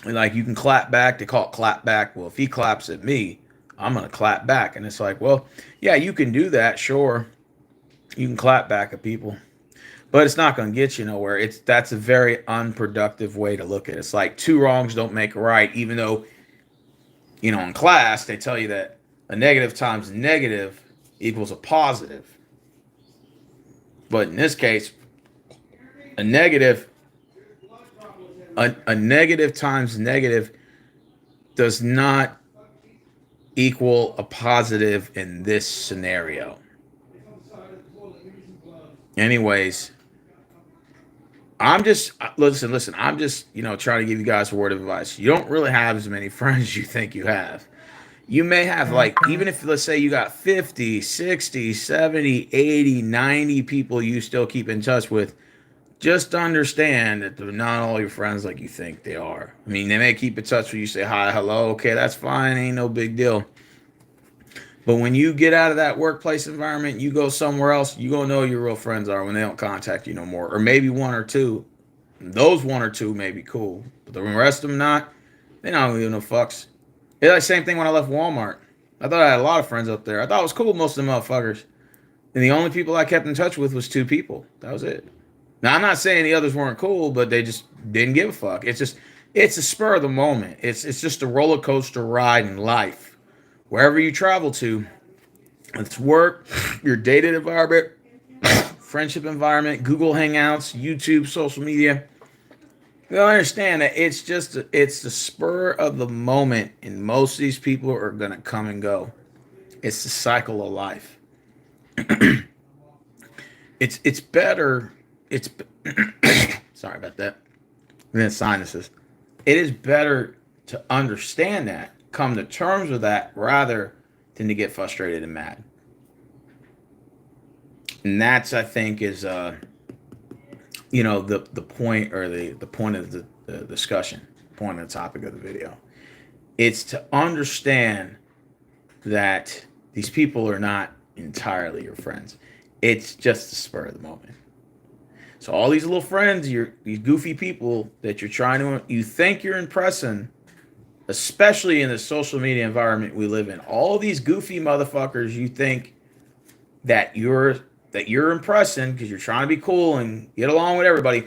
Like, you can clap back. They call it clap back. Well, if he claps at me, I'm going to clap back. And it's like, well, yeah, you can do that. Sure. You can clap back at people, but it's not going to get you nowhere. That's a very unproductive way to look at it. It's like two wrongs don't make a right, even though, in class, they tell you that a negative times negative equals a positive. But in this case, a negative times negative does not equal a positive in this scenario. Anyways, listen. I'm just, trying to give you guys a word of advice. You don't really have as many friends as you think you have. You may have, like, even if, let's say, you got 50, 60, 70, 80, 90 people you still keep in touch with, just understand that they're not all your friends like you think they are. I mean, they may keep in touch with you, say hi, hello, okay, that's fine, ain't no big deal. But when you get out of that workplace environment, you go somewhere else, you gonna know who your real friends are when they don't contact you no more. Or maybe one or two. Those one or two may be cool, but the rest of them not. They don't give no fucks. It's like the same thing when I left Walmart. I thought I had a lot of friends up there. I thought it was cool with most of the motherfuckers. And the only people I kept in touch with was two people. That was it. Now, I'm not saying the others weren't cool, but they just didn't give a fuck. It's a spur of the moment. It's just a roller coaster ride in life. Wherever you travel to, it's work, your dated environment, friendship environment, Google Hangouts, YouTube, social media. You understand that it's the spur of the moment, and most of these people are gonna come and go. It's the cycle of life. It's better. It's sorry about that. And then sinuses. It is better to understand that, come to terms with that, rather than to get frustrated and mad. And that's, I think, is the point, or the point of the discussion, point of the topic of the video. It's to understand that these people are not entirely your friends. It's just the spur of the moment. So all these little friends, these goofy people that you think you're impressing, especially in the social media environment we live in, all these goofy motherfuckers you think that you're impressing because you're trying to be cool and get along with everybody.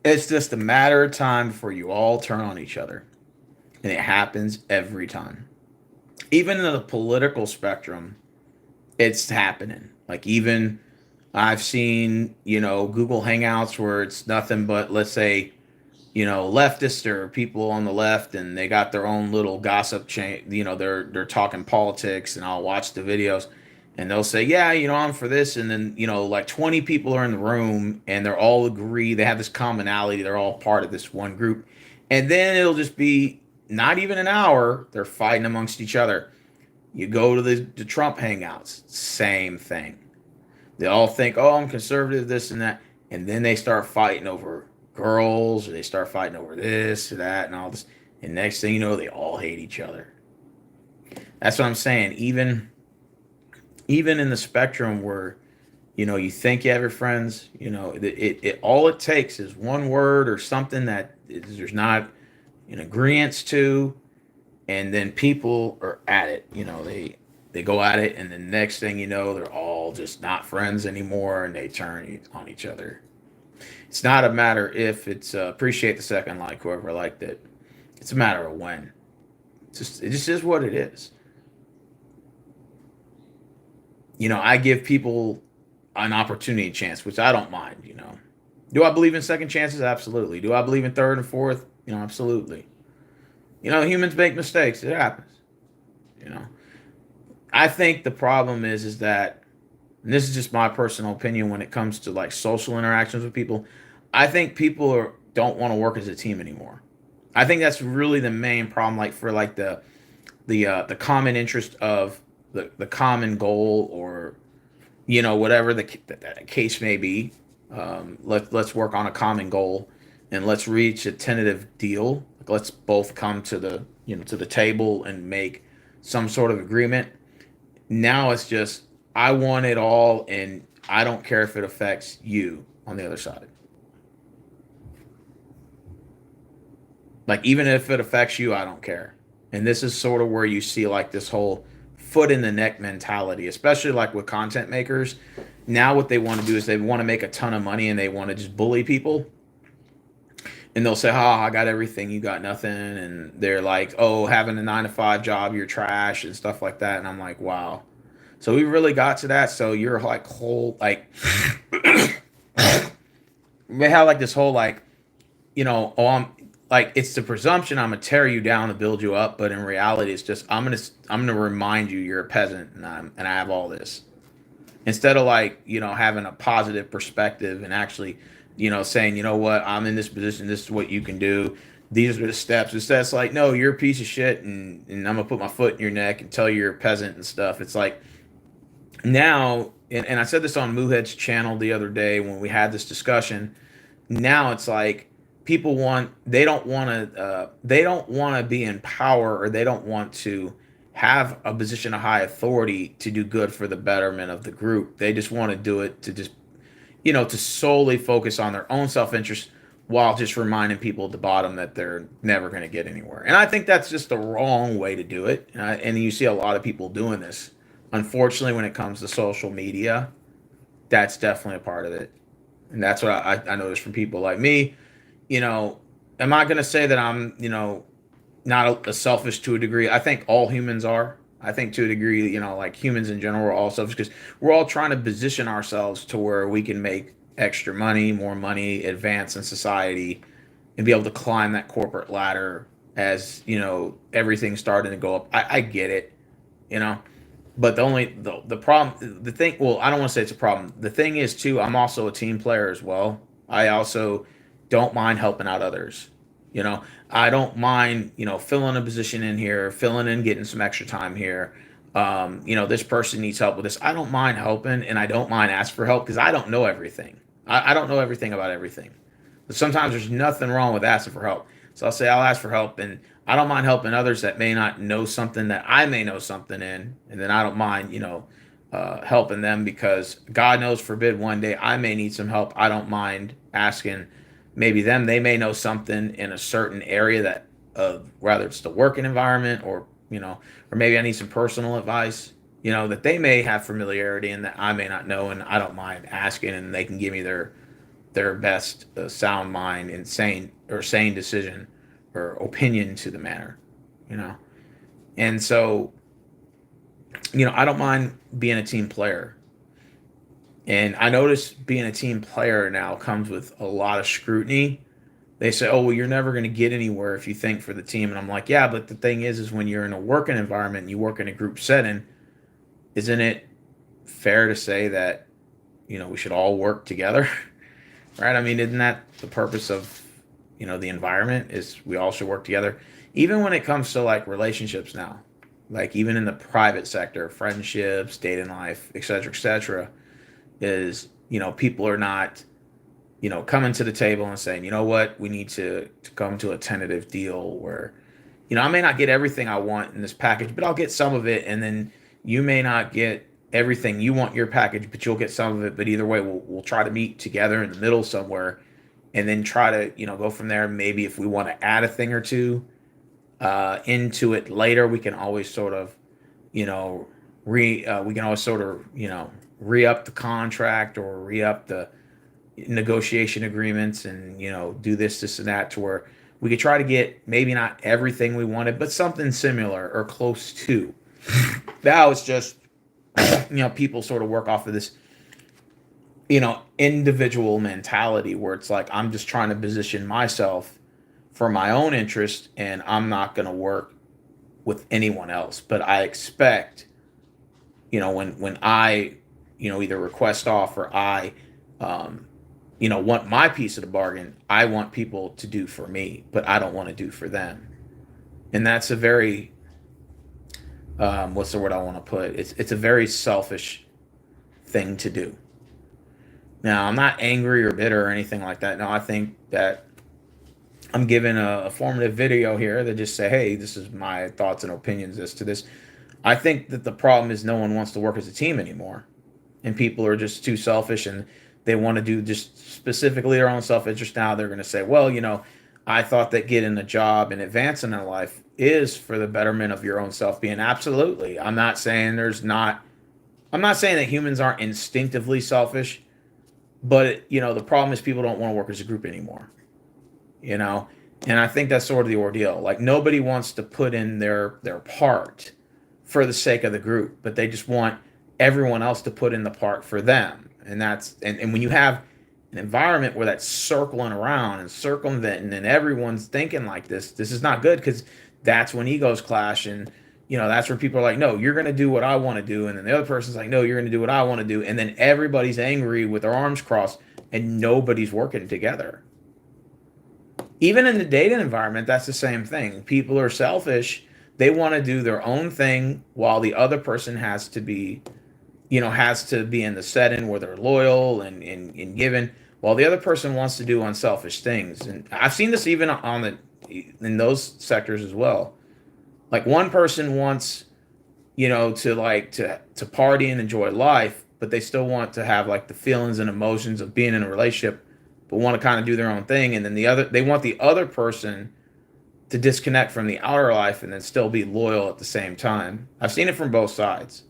It's just a matter of time before you all turn on each other. And it happens every time. Even in the political spectrum, it's happening. Like, even I've seen, Google Hangouts where it's nothing but, let's say, leftists or people on the left, and they got their own little gossip chain. They're talking politics, and I'll watch the videos, and they'll say, yeah, I'm for this, and then like 20 people are in the room, and they're all agree. They have this commonality. They're all part of this one group, and then it'll just be not even an hour. They're fighting amongst each other. You go to the Trump Hangouts, same thing. They all think, oh, I'm conservative, this and that, and then they start fighting over girls, or they start fighting over this or that and all this, and next thing you know, they all hate each other. That's what I'm saying. Even in the spectrum where you think you have your friends, it all it takes is one word or something that there's not an agreement to, and then people are at it. They go at it, and the next thing you know, they're all just not friends anymore, and they turn on each other. It's not a matter if it's appreciate the second like whoever liked it. It's a matter of when. It just is what it is. I give people an opportunity chance, which I don't mind. Do I believe in second chances? Absolutely. Do I believe in third and fourth? Absolutely. Humans make mistakes. It happens. You know. I think the problem is that, and this is just my personal opinion when it comes to like social interactions with people. I think people don't want to work as a team anymore. I think that's really the main problem. Like for like the common interest of the common goal, or whatever the case may be. Let's work on a common goal, and let's reach a tentative deal. Like, let's both come to the table and make some sort of agreement. Now it's just, I want it all, and I don't care if it affects you on the other side. Like, even if it affects you, I don't care. And this is sort of where you see like this whole foot in the neck mentality, especially like with content makers. Now what they want to do is they want to make a ton of money, and they want to just bully people. And they'll say, "Oh, I got everything, you got nothing." And they're like, "Oh, having a 9 to 5 job, you're trash," and stuff like that. And I'm like, wow. So we really got to that. So you're like whole like they have like this whole like, oh, I'm like, it's the presumption I'm gonna tear you down to build you up, but in reality it's just, I'm gonna remind you you're a peasant, and I have all this. Instead of like, having a positive perspective, and actually, saying, what, I'm in this position, this is what you can do, these are the steps. Instead it's like, no, you're a piece of shit, and I'm gonna put my foot in your neck and tell you you're a peasant and stuff. It's like, now, and I said this on Moohead's channel the other day when we had this discussion. Now it's like, people they don't want to be in power, or they don't want to have a position of high authority to do good for the betterment of the group. They just want to do it to just, to solely focus on their own self-interest, while just reminding people at the bottom that they're never going to get anywhere. And I think that's just the wrong way to do it. And you see a lot of people doing this. Unfortunately, when it comes to social media, that's definitely a part of it. And that's what I noticed from people like me. you know, am I going to say that I'm, not a selfish to a degree? I think all humans are. I think to a degree, like humans in general are all selfish, because we're all trying to position ourselves to where we can make extra money, more money, advance in society, and be able to climb that corporate ladder as, everything's starting to go up. I get it, you know, but the problem, the thing, well, I don't want to say it's a problem. The thing is too, I'm also a team player as well. I also don't mind helping out others. I don't mind, filling a position in here, filling in, getting some extra time here. This person needs help with this. I don't mind helping, and I don't mind asking for help, because I don't know everything. I don't know everything about everything. But sometimes there's nothing wrong with asking for help. So I'll say I'll ask for help, and I don't mind helping others that may not know something that I may know something in, and then I don't mind, helping them, because God knows forbid one day I may need some help. I don't mind asking maybe them. They may know something in a certain area that, whether it's the working environment, or or maybe I need some personal advice, that they may have familiarity in, that I may not know, and I don't mind asking, and they can give me their best sound mind and sane decision or opinion to the matter, you know. And so, I don't mind being a team player. And I notice being a team player now comes with a lot of scrutiny. They say, "Oh, well, you're never going to get anywhere if you think for the team." And I'm like, "Yeah, but the thing is when you're in a working environment and you work in a group setting, isn't it fair to say that, we should all work together?" Right? I mean, isn't that the purpose of, the environment, is we all should work together? Even when it comes to like relationships now, like even in the private sector, friendships, dating life, etc., is, people are not, coming to the table and saying, "You know what, we need to come to a tentative deal where, I may not get everything I want in this package, but I'll get some of it, and then you may not get everything you want your package, but you'll get some of it. But either way, we'll try to meet together in the middle somewhere, and then try to, go from there. Maybe if we want to add a thing or two into it later, we can always sort of, you know, we can always sort of, re-up the contract or re-up the negotiation agreements, and do this and that, to where we could try to get maybe not everything we wanted, but something similar or close to. Now it's just, people sort of work off of this, individual mentality, where it's like, I'm just trying to position myself for my own interest, and I'm not going to work with anyone else. But I expect, when I, either request off, or I, want my piece of the bargain, I want people to do for me, but I don't want to do for them. And that's a very, what's the word I want to put? It's a very selfish thing to do. Now, I'm not angry or bitter or anything like that. No, I think that I'm giving a formative video here that just say, hey, this is my thoughts and opinions as to this. I think that the problem is no one wants to work as a team anymore. And people are just too selfish, and they want to do just specifically their own self-interest. Now they're going to say, well, I thought that getting a job and advancing in life is for the betterment of your own self-being. Absolutely. I'm not saying that humans aren't instinctively selfish, but, the problem is people don't want to work as a group anymore, you know? And I think that's sort of the ordeal. Like, nobody wants to put in their part for the sake of the group, but they just want everyone else to put in the part for them. And when you have an environment where that's circling around and circumventing, and everyone's thinking like this is not good, because that's when egos clash. And that's where people are like, no, you're going to do what I want to do, and then the other person's like, no, you're going to do what I want to do, and then everybody's angry with their arms crossed, and nobody's working together. Even in the dating environment, that's the same thing. People are selfish. They want to do their own thing, while the other person has to be in the setting where they're loyal and given, while the other person wants to do unselfish things. And I've seen this even in those sectors as well. Like, one person wants, to party and enjoy life, but they still want to have like the feelings and emotions of being in a relationship, but want to kind of do their own thing. And then they want the other person to disconnect from the outer life and then still be loyal at the same time. I've seen it from both sides.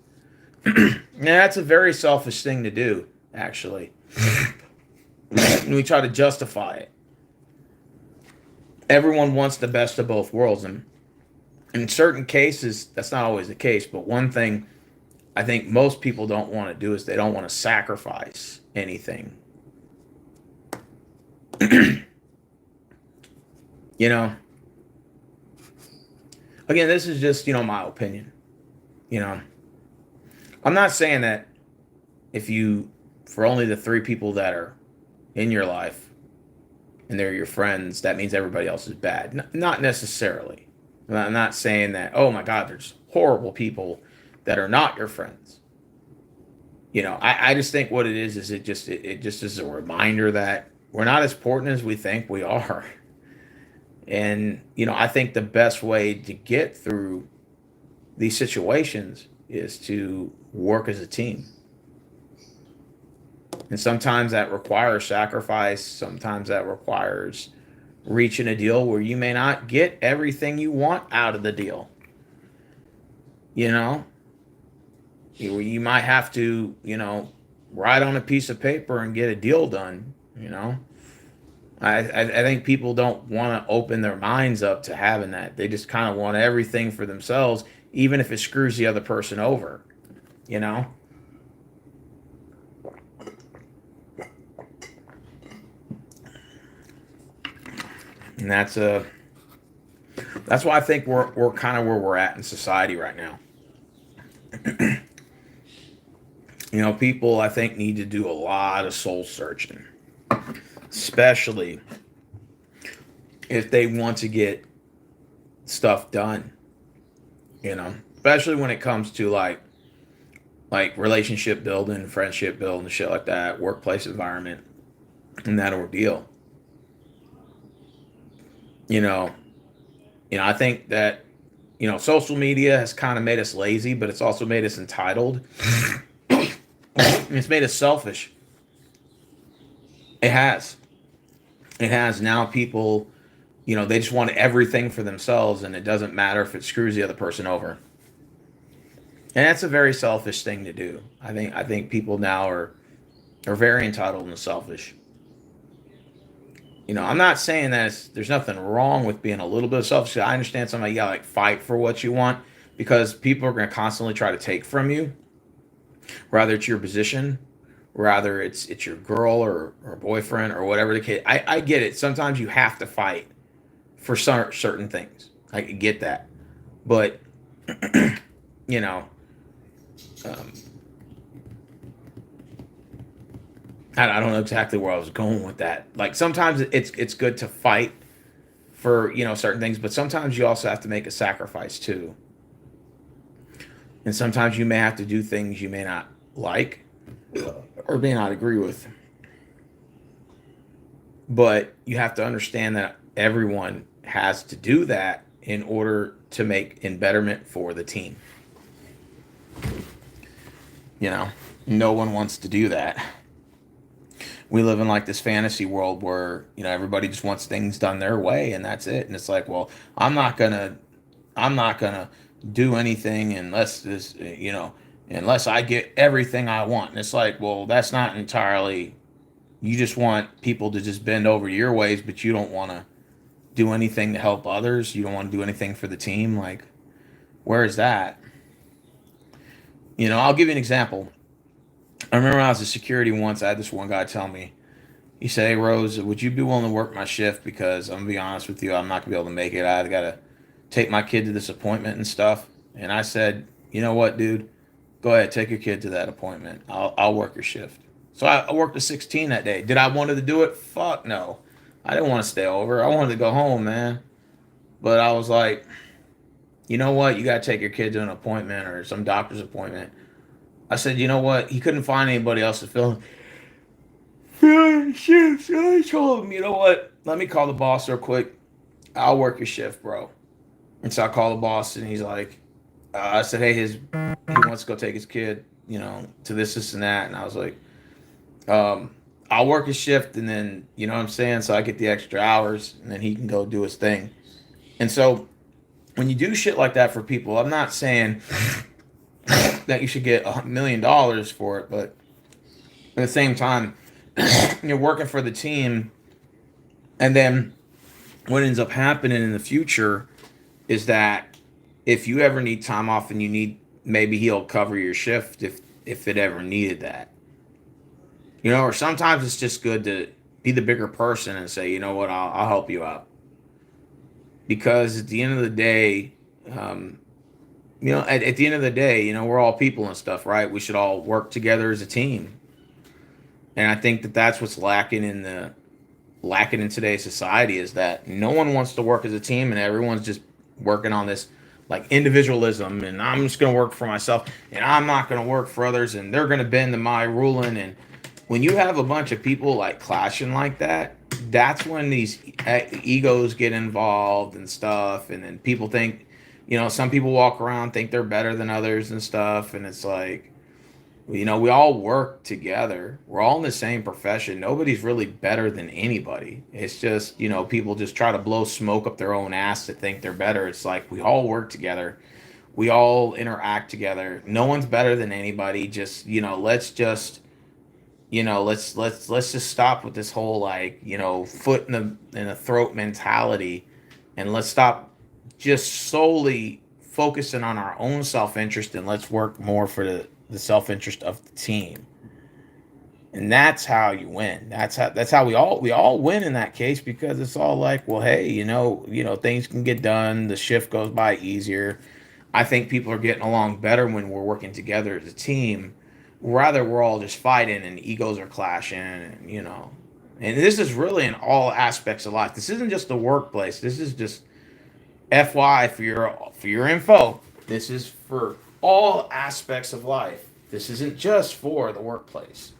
Yeah, that's a very selfish thing to do, actually. And we try to justify it. Everyone wants the best of both worlds, and in certain cases, that's not always the case. But one thing I think most people don't want to do is they don't want to sacrifice anything. Again, this is just, my opinion. I'm not saying that for only the 3 people that are in your life and they're your friends, that means everybody else is bad. Not necessarily. I'm not saying that, oh my God, there's horrible people that are not your friends. I just think what it is it just is a reminder that we're not as important as we think we are. And, I think the best way to get through these situations is to work as a team. And sometimes that requires sacrifice. Sometimes that requires reaching a deal where you may not get everything you want out of the deal. You might have to, write on a piece of paper and get a deal done. I think people don't want to open their minds up to having that. They just kind of want everything for themselves, even if it screws the other person over. And that's why I think we're kind of where we're at in society right now. People, I think, need to do a lot of soul searching, especially if they want to get stuff done. Especially when it comes to like relationship building, friendship building, shit like that, workplace environment, and that ordeal. I think that, social media has kind of made us lazy, but it's also made us entitled. It's made us selfish. It has. Now people, they just want everything for themselves, and it doesn't matter if it screws the other person over. And that's a very selfish thing to do. I think people now are very entitled and selfish. I'm not saying that there's nothing wrong with being a little bit selfish. I understand somebody, you gotta like fight for what you want because people are going to constantly try to take from you, rather it's your position, rather it's your girl or boyfriend or whatever the case. I get it. Sometimes you have to fight for certain things. I get that, but you know, um, I don't know exactly where I was going with that. Like sometimes it's good to fight for certain things, but sometimes you also have to make a sacrifice too, and sometimes you may have to do things you may not like or may not agree with, but you have to understand that everyone has to do that in order to make in betterment for the team. You know, no one wants to do that. We live in like this fantasy world where everybody just wants things done their way and that's it. And it's like, well, I'm not gonna I'm not gonna do anything unless I get everything I want. And it's like, well, that's not entirely. You just want people to just bend over to your ways, but you don't want to do anything to help others. You don't want to do anything for the team. Like, where is that? I'll give you an example. I remember when I was a security once, I had this one guy tell me, he said, "Hey Rose, would you be willing to work my shift? Because I'm gonna be honest with you, I'm not gonna be able to make it. I gotta take my kid to this appointment and stuff." And I said, "You know what, dude? Go ahead, take your kid to that appointment. I'll work your shift." So I worked a 16 that day. Did I wanted to do it? Fuck no. I didn't want to stay over. I wanted to go home, man. But I was like, you know what? You gotta take your kid to an appointment or some doctor's appointment. I said, you know what? He couldn't find anybody else to fill shift. So I told him, you know what? Let me call the boss real quick. I'll work your shift, bro. And so I called the boss, and he's like, I said, hey, he wants to go take his kid, to this, and that. And I was like, I'll work his shift, and then, you know what I'm saying? So I get the extra hours, and then he can go do his thing. And so when you do shit like that for people, I'm not saying that you should get $1 million for it, but at the same time, you're working for the team, and then what ends up happening in the future is that if you ever need time off and you need, maybe he'll cover your shift if it ever needed that. Or sometimes it's just good to be the bigger person and say, you know what, I'll help you out. Because at the end of the day, at the end of the day, we're all people and stuff, right? We should all work together as a team. And I think that that's what's lacking in today's society is that no one wants to work as a team and everyone's just working on this like individualism and I'm just going to work for myself and I'm not going to work for others and they're going to bend to my ruling. And when you have a bunch of people like clashing like that, that's when these egos get involved and stuff. And then people think, some people walk around think they're better than others and stuff. And it's like, we all work together. We're all in the same profession. Nobody's really better than anybody. It's just, people just try to blow smoke up their own ass to think they're better. It's like we all work together. We all interact together. No one's better than anybody. Just, let's just, let's just stop with this whole like, foot in the throat mentality, and let's stop just solely focusing on our own self-interest and let's work more for the self-interest of the team. And that's how you win. That's how we all win in that case, because it's all like, well, hey, things can get done, the shift goes by easier. I think people are getting along better when we're working together as a team. Rather, we're all just fighting and egos are clashing, and this is really in all aspects of life. This isn't just the workplace. This is just FY for your info. This is for all aspects of life. This isn't just for the workplace.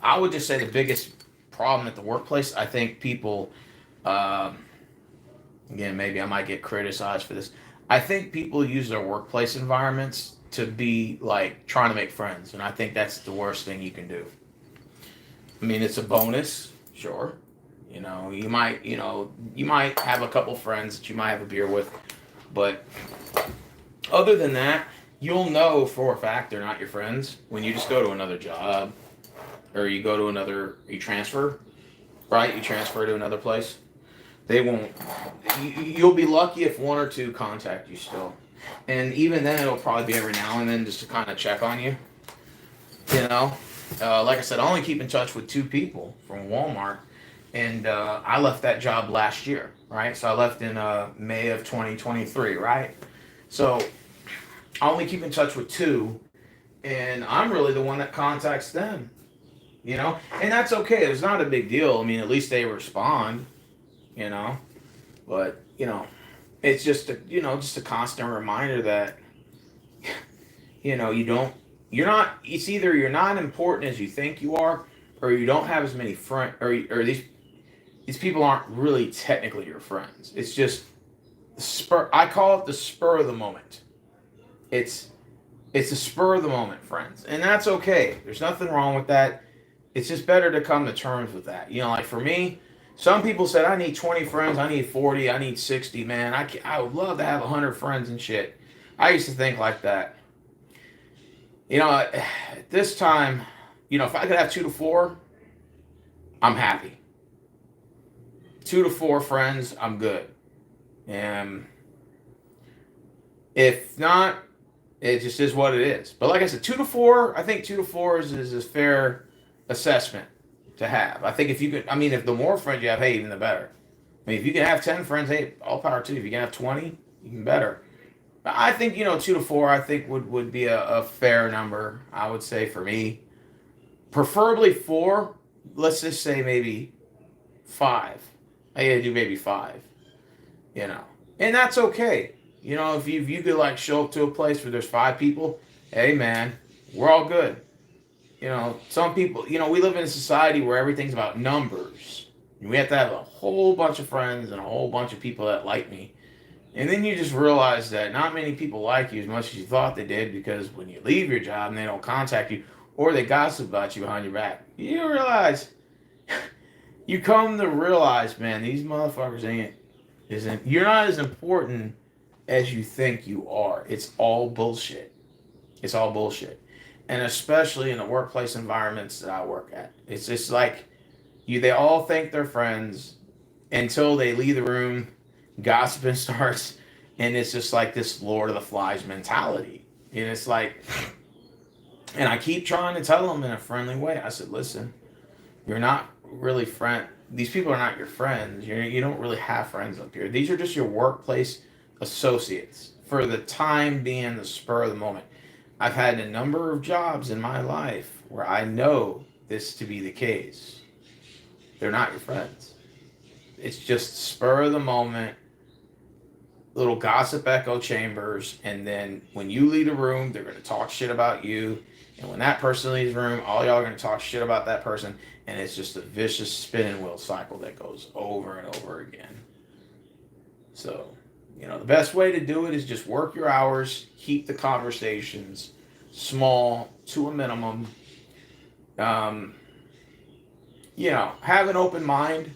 I would just say the biggest problem at the workplace, I think people, again, maybe I might get criticized for this. I think people use their workplace environments to be like trying to make friends, and I think that's the worst thing you can do. I mean, it's a bonus, sure. You might have a couple friends that you might have a beer with, but Other than that, you'll know for a fact they're not your friends when you just go to another job or you go to another, you transfer, right? You transfer to another place. They won't. You'll be lucky if one or two contact you still, and even then, it'll probably be every now and then just to kind of check on you. You know, like I said, I only keep in touch with two people from Walmart, and I left that job last year, right? So I left in May of 2023, right? So I only keep in touch with two, and I'm really the one that contacts them. And that's okay. It's not a big deal. I mean, at least they respond. You know, but it's just a constant reminder that you don't you're not it's either you're not important as you think you are, or you don't have as many friends, or these people aren't really technically your friends. It's just the spur. I call it the spur of the moment. It's it's the spur of the moment friends, and that's okay. There's nothing wrong with that. It's just better to come to terms with that. Like for me, some people said I need 20 friends, I need 40, I need 60. Man, I would love to have 100 friends and shit. I used to think like that. At this time, if I could have 2 to 4, I'm happy. 2 to 4 friends, I'm good. And if not, it just is what it is. But like I said, 2 to 4, I think 2 to 4 is a fair assessment to have. I think if you could, I mean, if the more friends you have, hey, even the better. I mean, if you can have 10 friends, hey, all power to you. If you can have 20, even better. But I think, 2 to 4, I think would be a fair number, I would say, for me. Preferably 4. Let's just say maybe 5. I gotta do maybe 5, you know. And that's okay. If you could like show up to a place where there's 5 people, hey man, we're all good. Some people, we live in a society where everything's about numbers. We have to have a whole bunch of friends and a whole bunch of people that like me. And then you just realize that not many people like you as much as you thought they did, because when you leave your job and they don't contact you, or they gossip about you behind your back, you realize, you come to realize, man, these motherfuckers you're not as important as you think you are. It's all bullshit. It's all bullshit. And especially in the workplace environments that I work at. It's just like they all think they're friends until they leave the room, gossiping starts, and it's just like this Lord of the Flies mentality. And it's like, and I keep trying to tell them in a friendly way. I said, listen, you're not really friend. These people are not your friends. You don't really have friends up here. These are just your workplace associates for the time being, the spur of the moment. I've had a number of jobs in my life where I know this to be the case. They're not your friends. It's just spur of the moment, little gossip echo chambers, and then when you leave the room, they're going to talk shit about you. And when that person leaves the room, all y'all are going to talk shit about that person. And it's just a vicious spinning wheel cycle that goes over and over again. So, the best way to do it is just work your hours, keep the conversations small to a minimum. Have an open mind,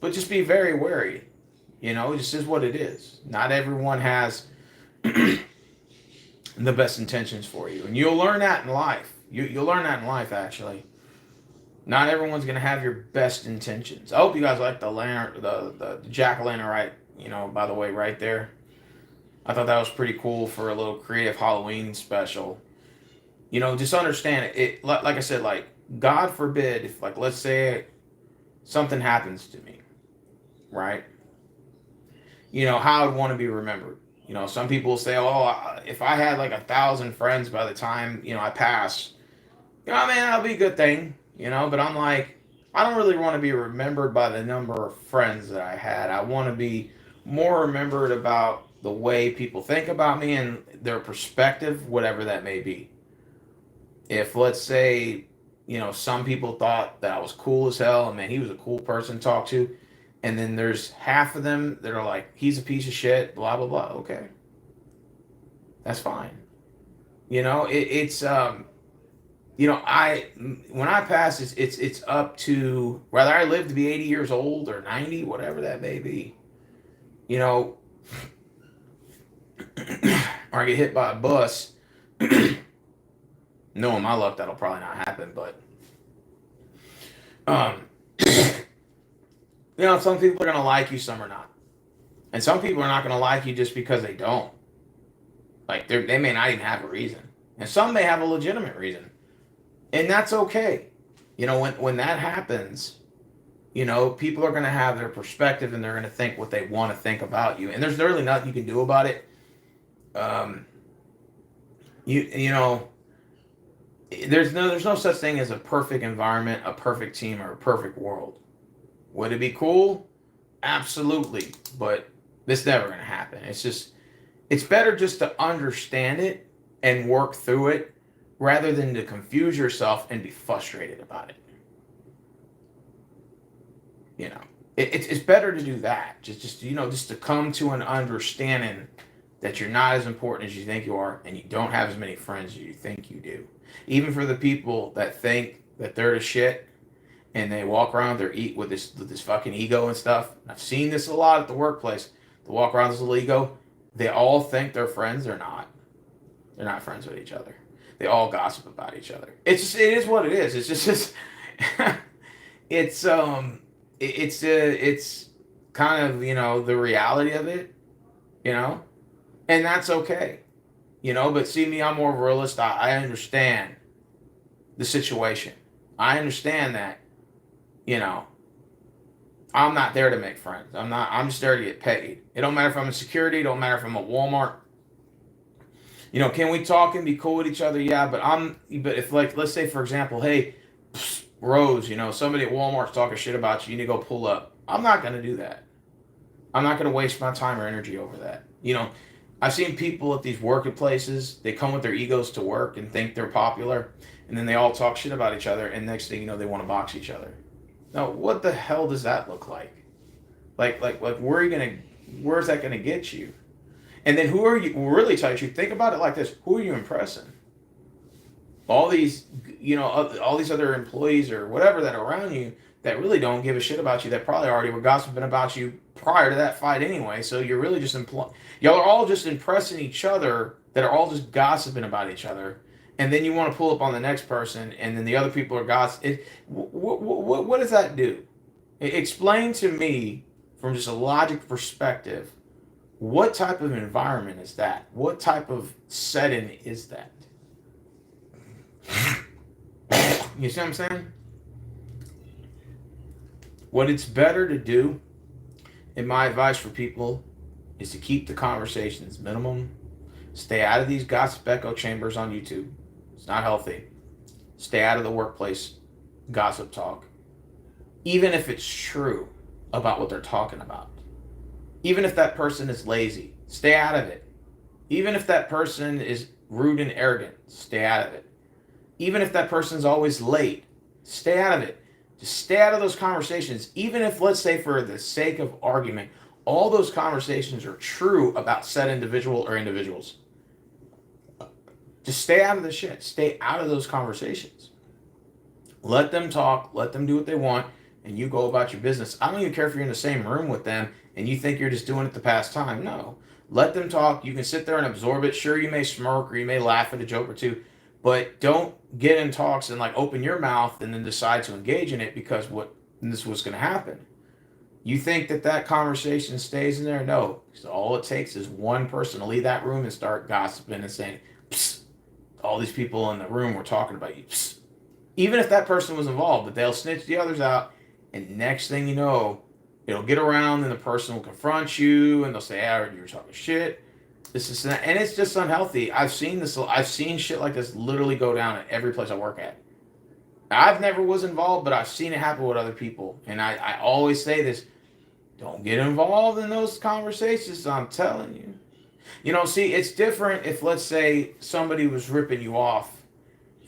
but just be very wary. It just is what it is. Not everyone has the best intentions for you. And you'll learn that in life. You'll learn that in life, actually. Not everyone's going to have your best intentions. I hope you guys like the lantern, the jack-o'-lantern, right? By the way, right there. I thought that was pretty cool for a little creative Halloween special. Just understand it. Like I said, like, God forbid, if, like, let's say something happens to me, right? How I would want to be remembered. Some people say, oh, if I had like 1,000 friends by the time, I pass, man, that'll be a good thing, but I'm like, I don't really want to be remembered by the number of friends that I had. I want to be more remembered about the way people think about me and their perspective, whatever that may be. If, let's say, some people thought that I was cool as hell, and man, he was a cool person to talk to, and then there's half of them that are like, he's a piece of shit, blah, blah, blah. Okay. That's fine. It's when I pass, it's up to whether I live to be 80 years old or 90, whatever that may be. Or or I get hit by a bus. Knowing my luck, that'll probably not happen. But um, some people are gonna like you, some are not, and some people are not gonna like you just because they don't. Like they may not even have a reason, and some may have a legitimate reason, and that's okay. When that happens, people are gonna have their perspective, and they're gonna think what they want to think about you, and there's really nothing you can do about it. Um, you know, there's no such thing as a perfect environment, a perfect team, or a perfect world. Would it be cool? Absolutely, but it's never gonna happen. It's better just to understand it and work through it rather than to confuse yourself and be frustrated about it. It's better to do that. Just to come to an understanding that you're not as important as you think you are, and you don't have as many friends as you think you do. Even for the people that think that they're the shit and they walk around with this fucking ego and stuff. I've seen this a lot at the workplace. They walk around with this little ego. They all think they're friends. They're not. They're not friends with each other. They all gossip about each other. It is what it is. It's just it's kind of the reality of it, and that's okay, But see me, I'm more of a realist. I understand the situation. I understand that, I'm not there to make friends. I'm just there to get paid. It don't matter if I'm in security. It don't matter if I'm at Walmart. Can we talk and be cool with each other? Yeah, but if, like, let's say for example, hey, Rose, somebody at Walmart's talking shit about you. You need to go pull up. I'm not gonna do that. I'm not gonna waste my time or energy over that. I've seen people at these workplaces. They come with their egos to work and think they're popular, and then they all talk shit about each other. And next thing you know, they want to box each other. Now, what the hell does that look like? Like, where's that gonna get you? And then who are you? Really tell you, think about it like this: who are you impressing? All these, all these other employees or whatever that are around you that really don't give a shit about you, that probably already were gossiping about you prior to that fight anyway. So you're really just y'all are all just impressing each other, that are all just gossiping about each other. And then you want to pull up on the next person, and then the other people are gossiping. What does that do? Explain to me from just a logic perspective, what type of environment is that? What type of setting is that? You see what I'm saying? What it's better to do, in my advice for people, is to keep the conversations minimum. Stay out of these gossip echo chambers on YouTube. It's not healthy. Stay out of the workplace gossip talk. Even if it's true about what they're talking about. Even if that person is lazy, stay out of it. Even if that person is rude and arrogant, stay out of it. Even if that person's always late, stay out of it. Just stay out of those conversations. Even if, let's say, for the sake of argument, all those conversations are true about said individual or individuals. Just stay out of the shit. Stay out of those conversations. Let them talk. Let them do what they want. And you go about your business. I don't even care if you're in the same room with them and you think you're just doing it to pass time. No. Let them talk. You can sit there and absorb it. Sure, you may smirk or you may laugh at a joke or two. But don't get in talks and open your mouth and then decide to engage in it, because this is what's going to happen. You think that conversation stays in there? No. Because all it takes is one person to leave that room and start gossiping and saying, psst, all these people in the room were talking about you. Psst. Even if that person was involved, but they'll snitch the others out. And next thing you know, it'll get around and the person will confront you and they'll say, I heard you were talking shit. This is that. And it's just unhealthy. I've seen shit like this literally go down at every place I work at. I've never was involved, but I've seen it happen with other people. And I always say this: don't get involved in those conversations, I'm telling you. See, it's different if, let's say, somebody was ripping you off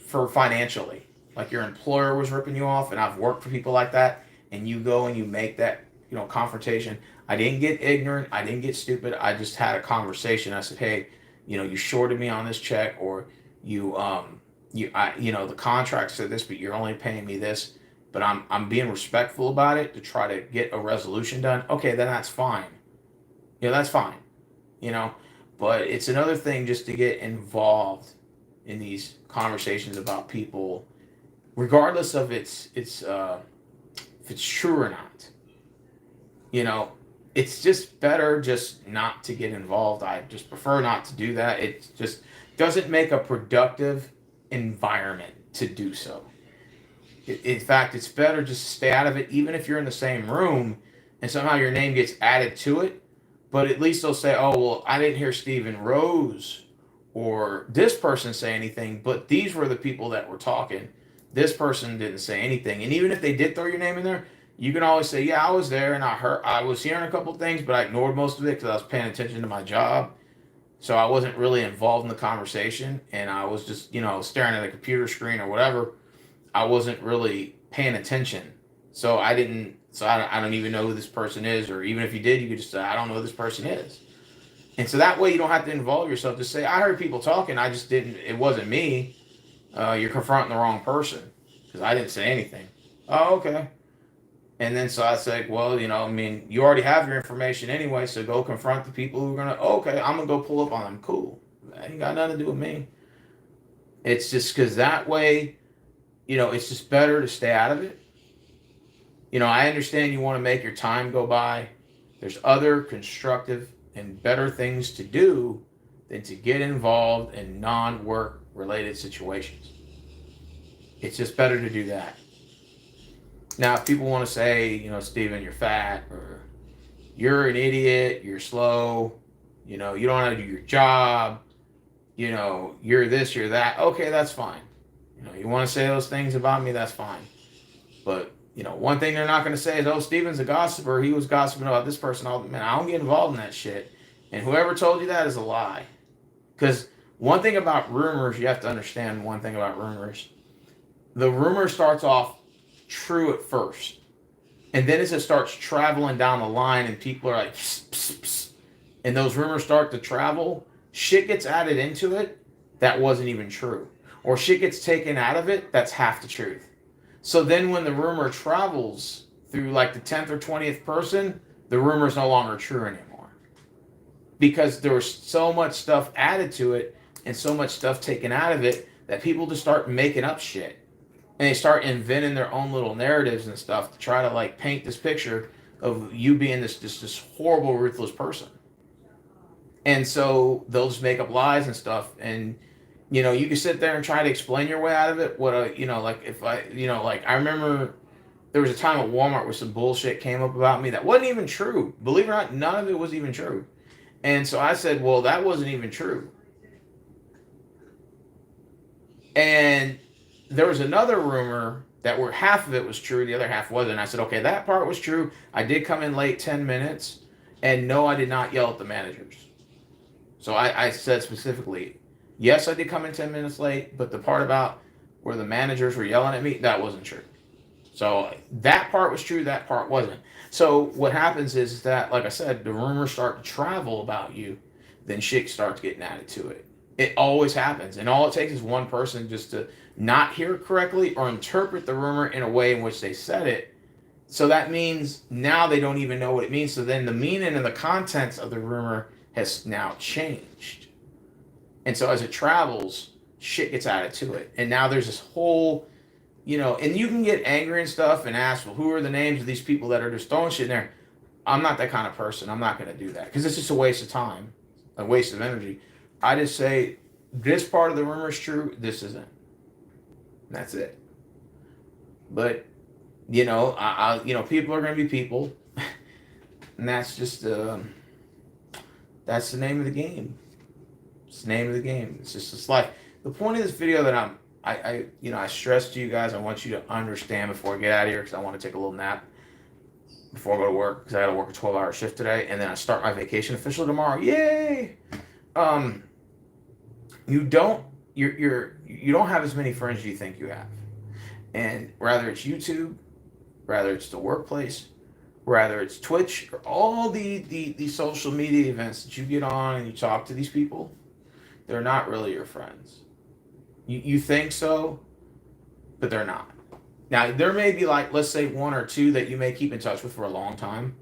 for financially. Like your employer was ripping you off, and I've worked for people like that, and you go and you make that, confrontation. I didn't get ignorant. I didn't get stupid. I just had a conversation. I said, hey, you shorted me on this check, or the contract said this, but you're only paying me this, but I'm being respectful about it to try to get a resolution done. Okay, then that's fine. That's fine. But it's another thing just to get involved in these conversations about people, regardless of if it's true or not. You know, it's just better just not to get involved. I just prefer not to do that. It just doesn't make a productive environment to do so. In fact, it's better just to stay out of it, even if you're in the same room and somehow your name gets added to it. But at least they'll say, oh, well, I didn't hear Stephen Rose or this person say anything, but these were the people that were talking. This person didn't say anything. And even if they did throw your name in there, you can always say, yeah, I was there and I was hearing a couple things, but I ignored most of it because I was paying attention to my job. So I wasn't really involved in the conversation, and I was just, staring at a computer screen or whatever. I wasn't really paying attention. So I don't even know who this person is, or even if you did, you could just say, I don't know who this person is. And so that way you don't have to involve yourself. Just say, I heard people talking, I just didn't, it wasn't me. You're confronting the wrong person because I didn't say anything. Oh, okay. And then so I said, well, you already have your information anyway, so go confront the people who are going to, okay, I'm going to go pull up on them. Cool. That ain't got nothing to do with me. It's just because that way, it's just better to stay out of it. I understand you want to make your time go by. There's other constructive and better things to do than to get involved in non-work related situations. It's just better to do that. Now, if people want to say, Stephen, you're fat, or you're an idiot, you're slow, you don't know how to do your job, you're this, you're that, okay, that's fine. You want to say those things about me, that's fine. But, one thing they're not going to say is, oh, Stephen's a gossiper, he was gossiping about this person. Man, I don't get involved in that shit. And whoever told you that is a lie. Because one thing about rumors, you have to understand one thing about rumors. The rumor starts off true at first, and then as it starts traveling down the line and people are like psst, psst, psst, and those rumors start to travel, shit gets added into it that wasn't even true, or shit gets taken out of it that's half the truth. So then when the rumor travels through like the 10th or 20th person, the rumor is no longer true anymore, because there was so much stuff added to it and so much stuff taken out of it that people just start making up shit. And they start inventing their own little narratives and stuff to try to like paint this picture of you being this horrible, ruthless person. And so they'll just make up lies and stuff. And you can sit there and try to explain your way out of it. I remember there was a time at Walmart where some bullshit came up about me that wasn't even true. Believe it or not, none of it was even true. And so I said, well, that wasn't even true. And there was another rumor that where half of it was true, the other half wasn't. I said, okay, that part was true. I did come in late 10 minutes, and no, I did not yell at the managers. So I said specifically, yes, I did come in 10 minutes late, but the part about where the managers were yelling at me, that wasn't true. So that part was true, that part wasn't. So what happens is that, like I said, the rumors start to travel about you, then shit starts getting added to it. It always happens, and all it takes is one person just to not hear it correctly or interpret the rumor in a way in which they said it. So that means now they don't even know what it means. So then the meaning and the contents of the rumor has now changed. And so as it travels, shit gets added to it. And now there's this whole, and you can get angry and stuff and ask, well, who are the names of these people that are just throwing shit in there? I'm not that kind of person. I'm not going to do that because it's just a waste of time, a waste of energy. I just say, this part of the rumor is true, this isn't. That's it. But people are going to be people, and that's just that's the name of the game. It's the name of the game. It's just this life. The point of this video that I stress to you guys, I want you to understand before I get out of here, because I want to take a little nap before I go to work, because I got to work a 12-hour shift today, and then I start my vacation officially tomorrow. Yay! You don't have as many friends as you think you have. And whether it's YouTube, whether it's the workplace, whether it's Twitch, or all the social media events that you get on and you talk to these people, they're not really your friends. You think so, but they're not. Now, there may be like, let's say 1 or 2 that you may keep in touch with for a long time.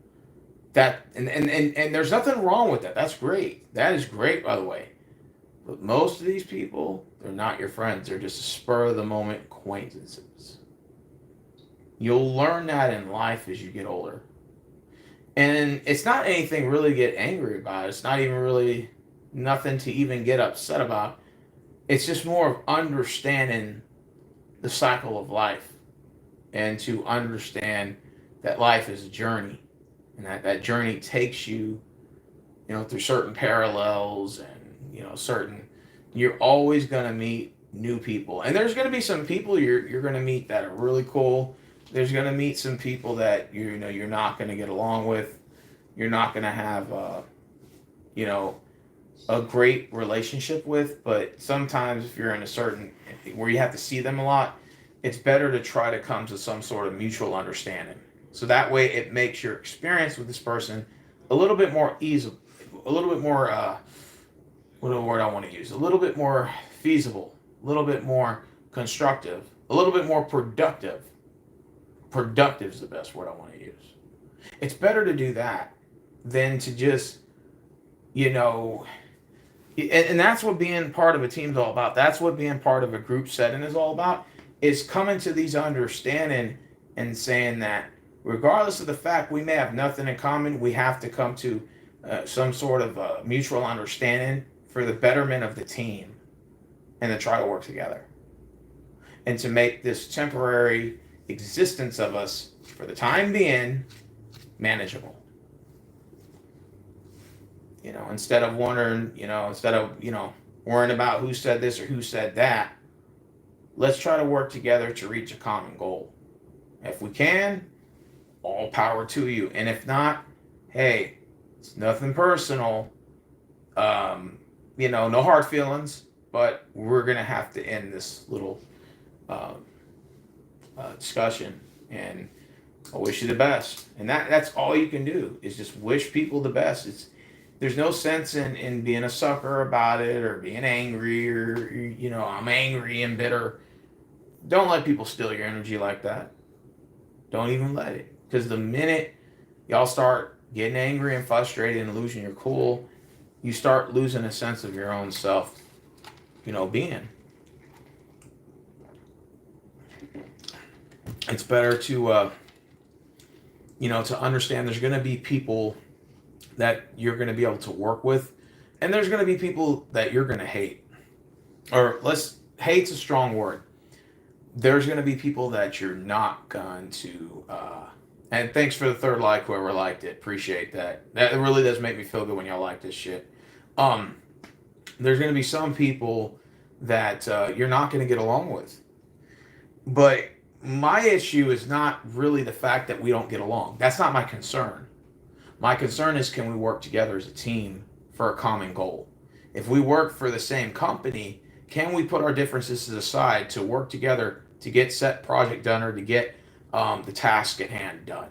And there's nothing wrong with that. That's great. That is great, by the way. But most of these people, they're not your friends. They're just spur of the moment acquaintances. You'll learn that in life as you get older. And it's not anything really to get angry about. It's not even really nothing to even get upset about. It's just more of understanding the cycle of life and to understand that life is a journey and that journey takes you, through certain parallels and, you're always going to meet new people. And there's going to be some people you're going to meet that are really cool. There's going to meet some people that you're not going to get along with. You're not going to have a great relationship with, but sometimes if you're in a certain where you have to see them a lot, it's better to try to come to some sort of mutual understanding. So that way it makes your experience with this person a little bit more easy, a little bit more what word I want to use, a little bit more feasible, a little bit more constructive, a little bit more productive. Productive is the best word I want to use. It's better to do that than to just, and that's what being part of a team is all about. That's what being part of a group setting is all about, is coming to these understanding and saying that regardless of the fact we may have nothing in common, we have to come to some sort of mutual understanding for the betterment of the team and to try to work together and to make this temporary existence of us for the time being manageable. Instead of wondering, worrying about who said this or who said that, let's try to work together to reach a common goal. If we can, all power to you. And if not, hey, it's nothing personal. No hard feelings, but we're going to have to end this little discussion. And I wish you the best. And that's all you can do is just wish people the best. There's no sense in being a sucker about it or being angry or, I'm angry and bitter. Don't let people steal your energy like that. Don't even let it. Because the minute y'all start getting angry and frustrated and losing your cool, you start losing a sense of your own self, being. It's better to, to understand there's going to be people that you're going to be able to work with, and there's going to be people that you're going to hate. Or hate's a strong word. There's going to be people that you're not going to, and thanks for the third like, whoever liked it. Appreciate that. That really does make me feel good when y'all like this shit. There's going to be some people that you're not going to get along with. But my issue is not really the fact that we don't get along. That's not my concern. My concern is, can we work together as a team for a common goal? If we work for the same company, can we put our differences aside to work together to get set project done or to get the task at hand done?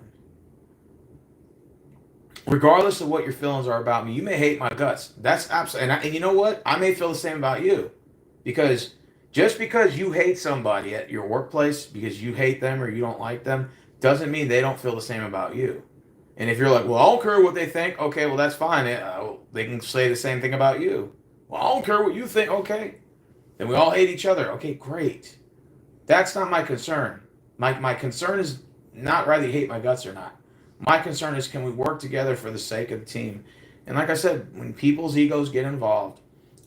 Regardless of what your feelings are about me, you may hate my guts. That's absolutely, and you know what? I may feel the same about you, because just because you hate somebody at your workplace because you hate them or you don't like them doesn't mean they don't feel the same about you. And if you're like, well, I don't care what they think, okay, well, that's fine. They can say the same thing about you. Well, I don't care what you think, okay. Then we all hate each other. Okay, great. That's not my concern. My concern is not whether you hate my guts or not. My concern is, can we work together for the sake of the team? And like I said, when people's egos get involved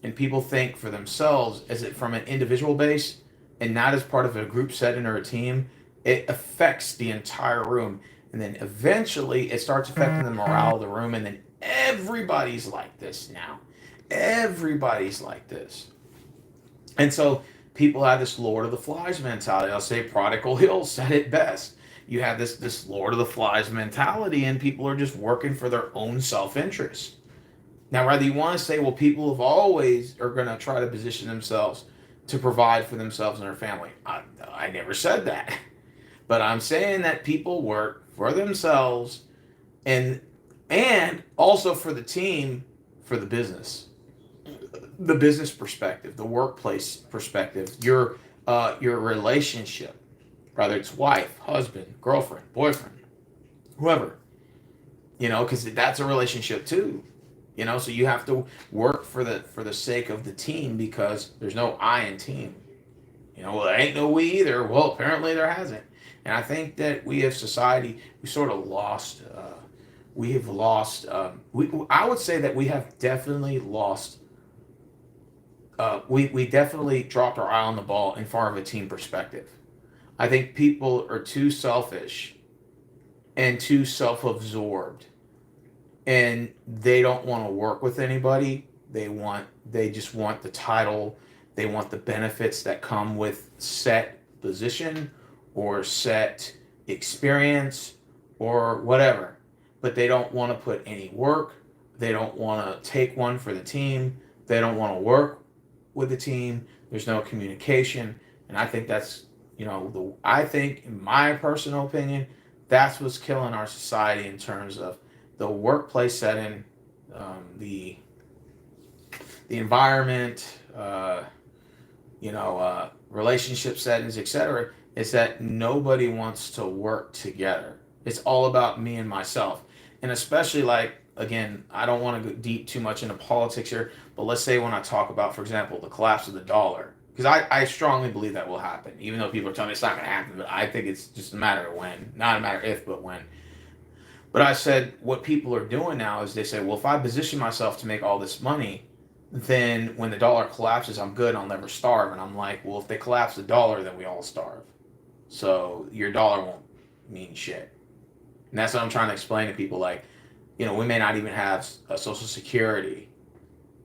and people think for themselves as it from an individual base and not as part of a group setting or a team, it affects the entire room. And then eventually it starts affecting the morale of the room. And then everybody's like this now. Everybody's like this. And so people have this Lord of the Flies mentality. I'll say Prodigal Hill said it best. You have this Lord of the Flies mentality, and people are just working for their own self-interest. Now, whether you want to say, well, people have always are going to try to position themselves to provide for themselves and their family. I never said that. But I'm saying that people work for themselves and also for the team, for the business perspective, the workplace perspective, your relationship, whether it's wife, husband, girlfriend, boyfriend, whoever. because that's a relationship too. So you have to work for the sake of the team, because there's no I in team. Well, there ain't no we either. Well, apparently there hasn't. And I think that we as society, we sort of lost. We have lost. I would say that we have definitely lost. We definitely dropped our eye on the ball in far of a team perspective. I think people are too selfish and too self-absorbed, and they don't want to work with anybody. They just want the title. They want the benefits that come with set position or set experience or whatever. But they don't want to put any work. They don't want to take one for the team. They don't want to work with the team. There's no communication. And I think that's, I think, in my personal opinion, that's what's killing our society in terms of the workplace setting, the environment, relationship settings, etc. Is that nobody wants to work together. It's all about me and myself. And especially, again, I don't want to go deep too much into politics here, but let's say when I talk about, for example, the collapse of the dollar, because I strongly believe that will happen, even though people are telling me it's not going to happen, but I think it's just a matter of when, not a matter of if, but when. But I said what people are doing now is they say, well, if I position myself to make all this money, then when the dollar collapses, I'm good, I'll never starve. And I'm like, well, if they collapse the dollar, then we all starve. So your dollar won't mean shit. And that's what I'm trying to explain to people. We may not even have a Social Security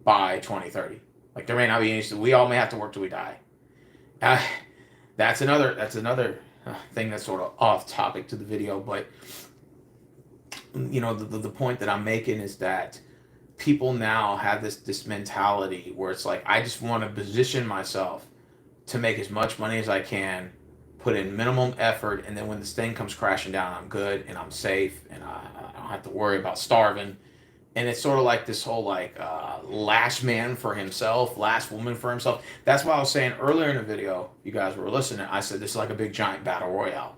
by 2030. There may not be any. We all may have to work till we die. That's another thing that's sort of off topic to the video. But the point that I'm making is that people now have this mentality where it's like, I just want to position myself to make as much money as I can, put in minimum effort, and then when this thing comes crashing down, I'm good and I'm safe and I don't have to worry about starving. And it's sort of like this whole last man for himself, last woman for himself. That's why I was saying earlier in the video, you guys were listening, I said this is like a big giant battle royale.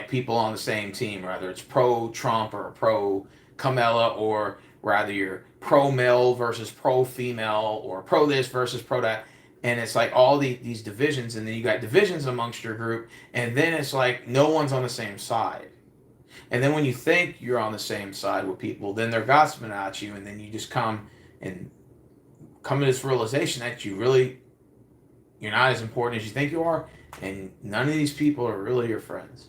People on the same team, whether it's pro Trump or pro Kamala, or rather you're pro male versus pro female, or pro this versus pro that. And it's like all these divisions, and then you got divisions amongst your group, and then it's like no one's on the same side. And then when you think you're on the same side with people, then they're gossiping at you, and then you just come to this realization that you're not as important as you think you are, and none of these people are really your friends.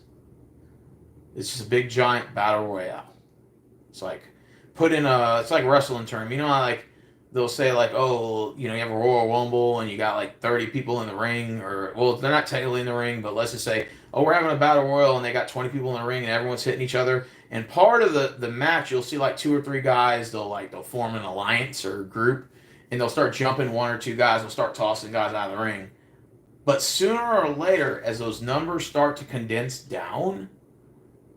It's just a big giant battle royale. It's like it's like wrestling term. How they'll say oh, you have a Royal Rumble and you got 30 people in the ring, or well, they're not technically in the ring, but let's just say, oh, we're having a battle royal and they got 20 people in the ring and everyone's hitting each other. And part of the match, you'll see 2 or 3 guys, they'll form an alliance or group, and they'll start jumping 1 or 2 guys, they'll start tossing guys out of the ring. But sooner or later, as those numbers start to condense down,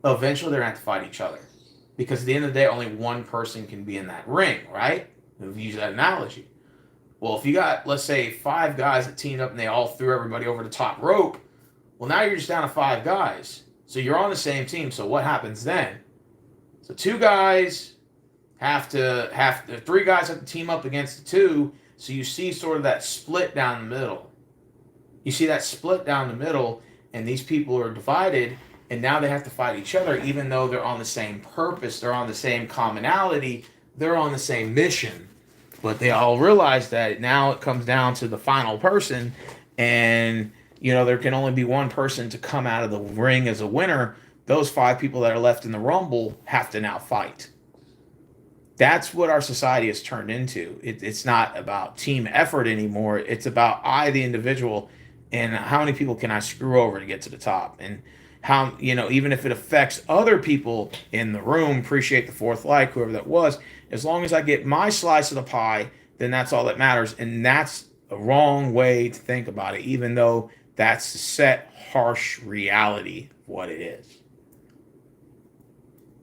eventually they're going to have to fight each other. Because at the end of the day, only one person can be in that ring, right? If you use that analogy. Well, if you got, let's say, 5 guys that teamed up and they all threw everybody over the top rope, well, now you're just down to 5 guys. So you're on the same team. So what happens then? So 2 guys have to 3 guys have to team up against the 2. So you see sort of that split down the middle. You see that split down the middle, and these people are divided, and now they have to fight each other, even though they're on the same purpose, they're on the same commonality, they're on the same mission. But they all realize that now it comes down to the final person, and there can only be one person to come out of the ring as a winner. Those 5 people that are left in the Rumble have to now fight. That's what our society has turned into. It's not about team effort anymore. It's about I, the individual, and how many people can I screw over to get to the top. And how, even if it affects other people in the room, appreciate the fourth like, whoever that was, as long as I get my slice of the pie, then that's all that matters. And that's a wrong way to think about it, even though that's the set, harsh reality of what it is.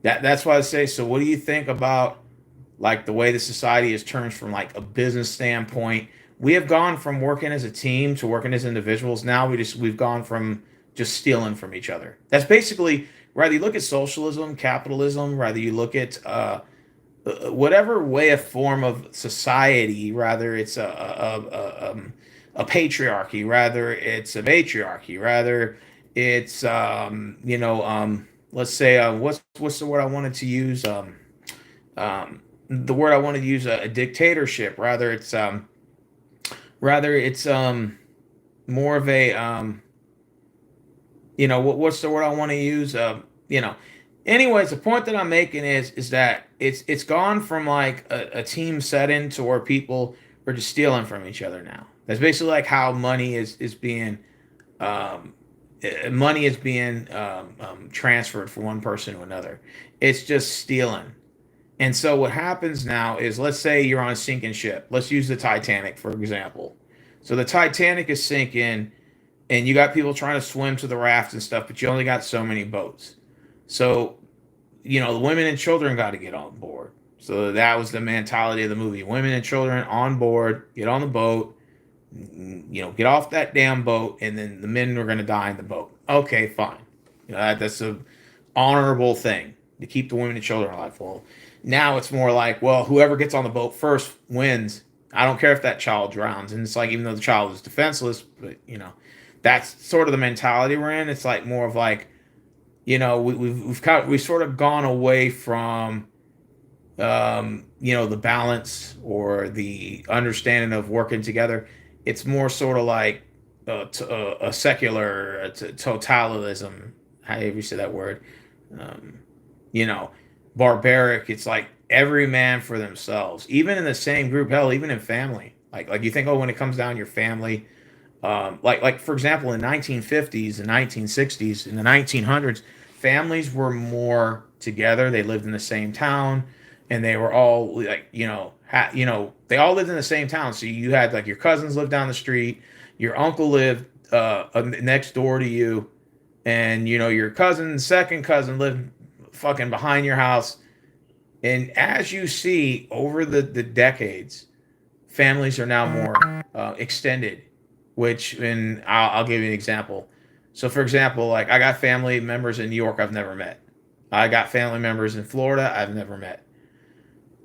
That's why I say, so what do you think about the way the society has turned from a business standpoint? We have gone from working as a team to working as individuals. Now we've gone from just stealing from each other. That's basically whether you look at socialism, capitalism, whether you look at whatever way of form of society, rather it's a patriarchy, rather it's a matriarchy, rather it's let's say what's the word I wanted to use, the word I wanted to use, a dictatorship, rather it's more of a what's the word I want to use, you know anyways, the point that I'm making is that it's gone from like a team setting to where people are just stealing from each other now. That's basically like how um, money is being transferred from one person to another. It's just stealing. And so what happens now is, let's say you're on a sinking ship. Let's use the Titanic for example. So the Titanic is sinking, and you got people trying to swim to the raft and stuff, but you only got so many boats. So the women and children got to get on board. So that was the mentality of the movie. Women and children on board, get on the boat, get off that damn boat, and then the men were going to die in the boat. Okay, fine. That's a honorable thing to keep the women and children alive. Well, now it's more like, well, whoever gets on the boat first wins. I don't care if that child drowns. And it's like, even though the child is defenseless, but that's sort of the mentality we're in. It's like more of like, we've sort of gone away from the balance or the understanding of working together. It's more sort of like a secular totalitarianism, however you say that word. Um, you know, Barbaric. It's like every man for themselves, even in the same group. Hell, even in family. Like you think, oh, when it comes down to your family, like for example, in the 1950s, the 1960s, in the 1900s, families were more together. They lived in the same town, and they were all like, they all lived in the same town. So you had like your cousins lived down the street, your uncle lived next door to you, and your cousin, second cousin lived fucking behind your house. And as you see over the decades, families are now more extended. Which, and I'll give you an example. So, for example, like I got family members in New York I've never met. I got family members in Florida I've never met.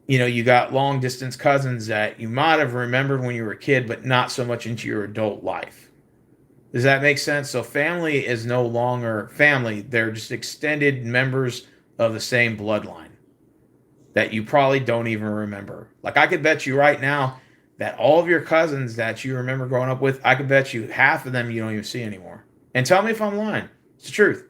You got long distance cousins that you might have remembered when you were a kid, but not so much into your adult life. Does that make sense? So, family is no longer family, they're just extended members of the same bloodline that you probably don't even remember. Like, I could bet you right now that all of your cousins that you remember growing up with, I could bet you half of them you don't even see anymore. And tell me if I'm lying. It's the truth.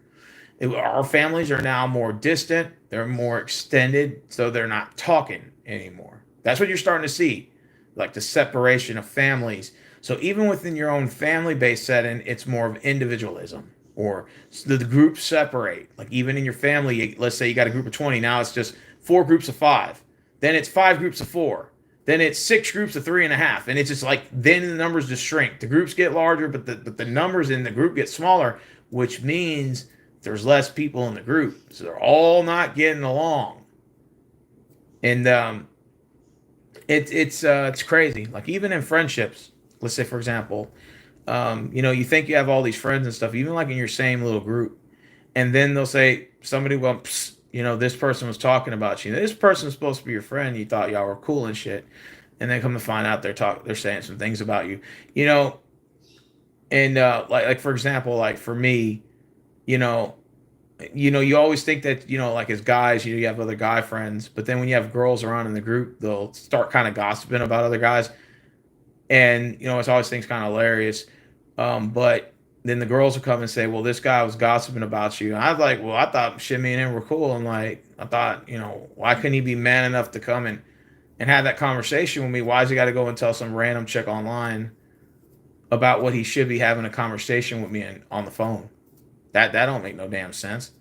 Our families are now more distant, they're more extended, so they're not talking anymore. That's what you're starting to see, like the separation of families. So even within your own family-based setting, it's more of individualism, or the groups separate. Like even in your family, let's say you got a group of 20, now it's just 4 groups of 5. Then it's 5 groups of 4. Then it's 6 groups of 3.5, and it's just like then the numbers just shrink. The groups get larger, but the numbers in the group get smaller, which means there's less people in the group, so they're all not getting along. And it's crazy. Like even in friendships, let's say for example, you think you have all these friends and stuff, even like in your same little group, and then they'll say somebody, well, psst, this person was talking about you. This person is supposed to be your friend. You thought y'all were cool and shit, and then come to find out they're saying some things about you. You know, and like for example, like for me, you know, you always think that like as guys, you have other guy friends, but then when you have girls around in the group, they'll start kind of gossiping about other guys, and it's always things kind of hilarious. But then the girls will come and say, well, this guy was gossiping about you. And I was like, well, I thought shit, me and him were cool. And like, I thought, why couldn't he be man enough to come and have that conversation with me? Why's he got to go and tell some random chick online about what he should be having a conversation with me on the phone? That don't make no damn sense.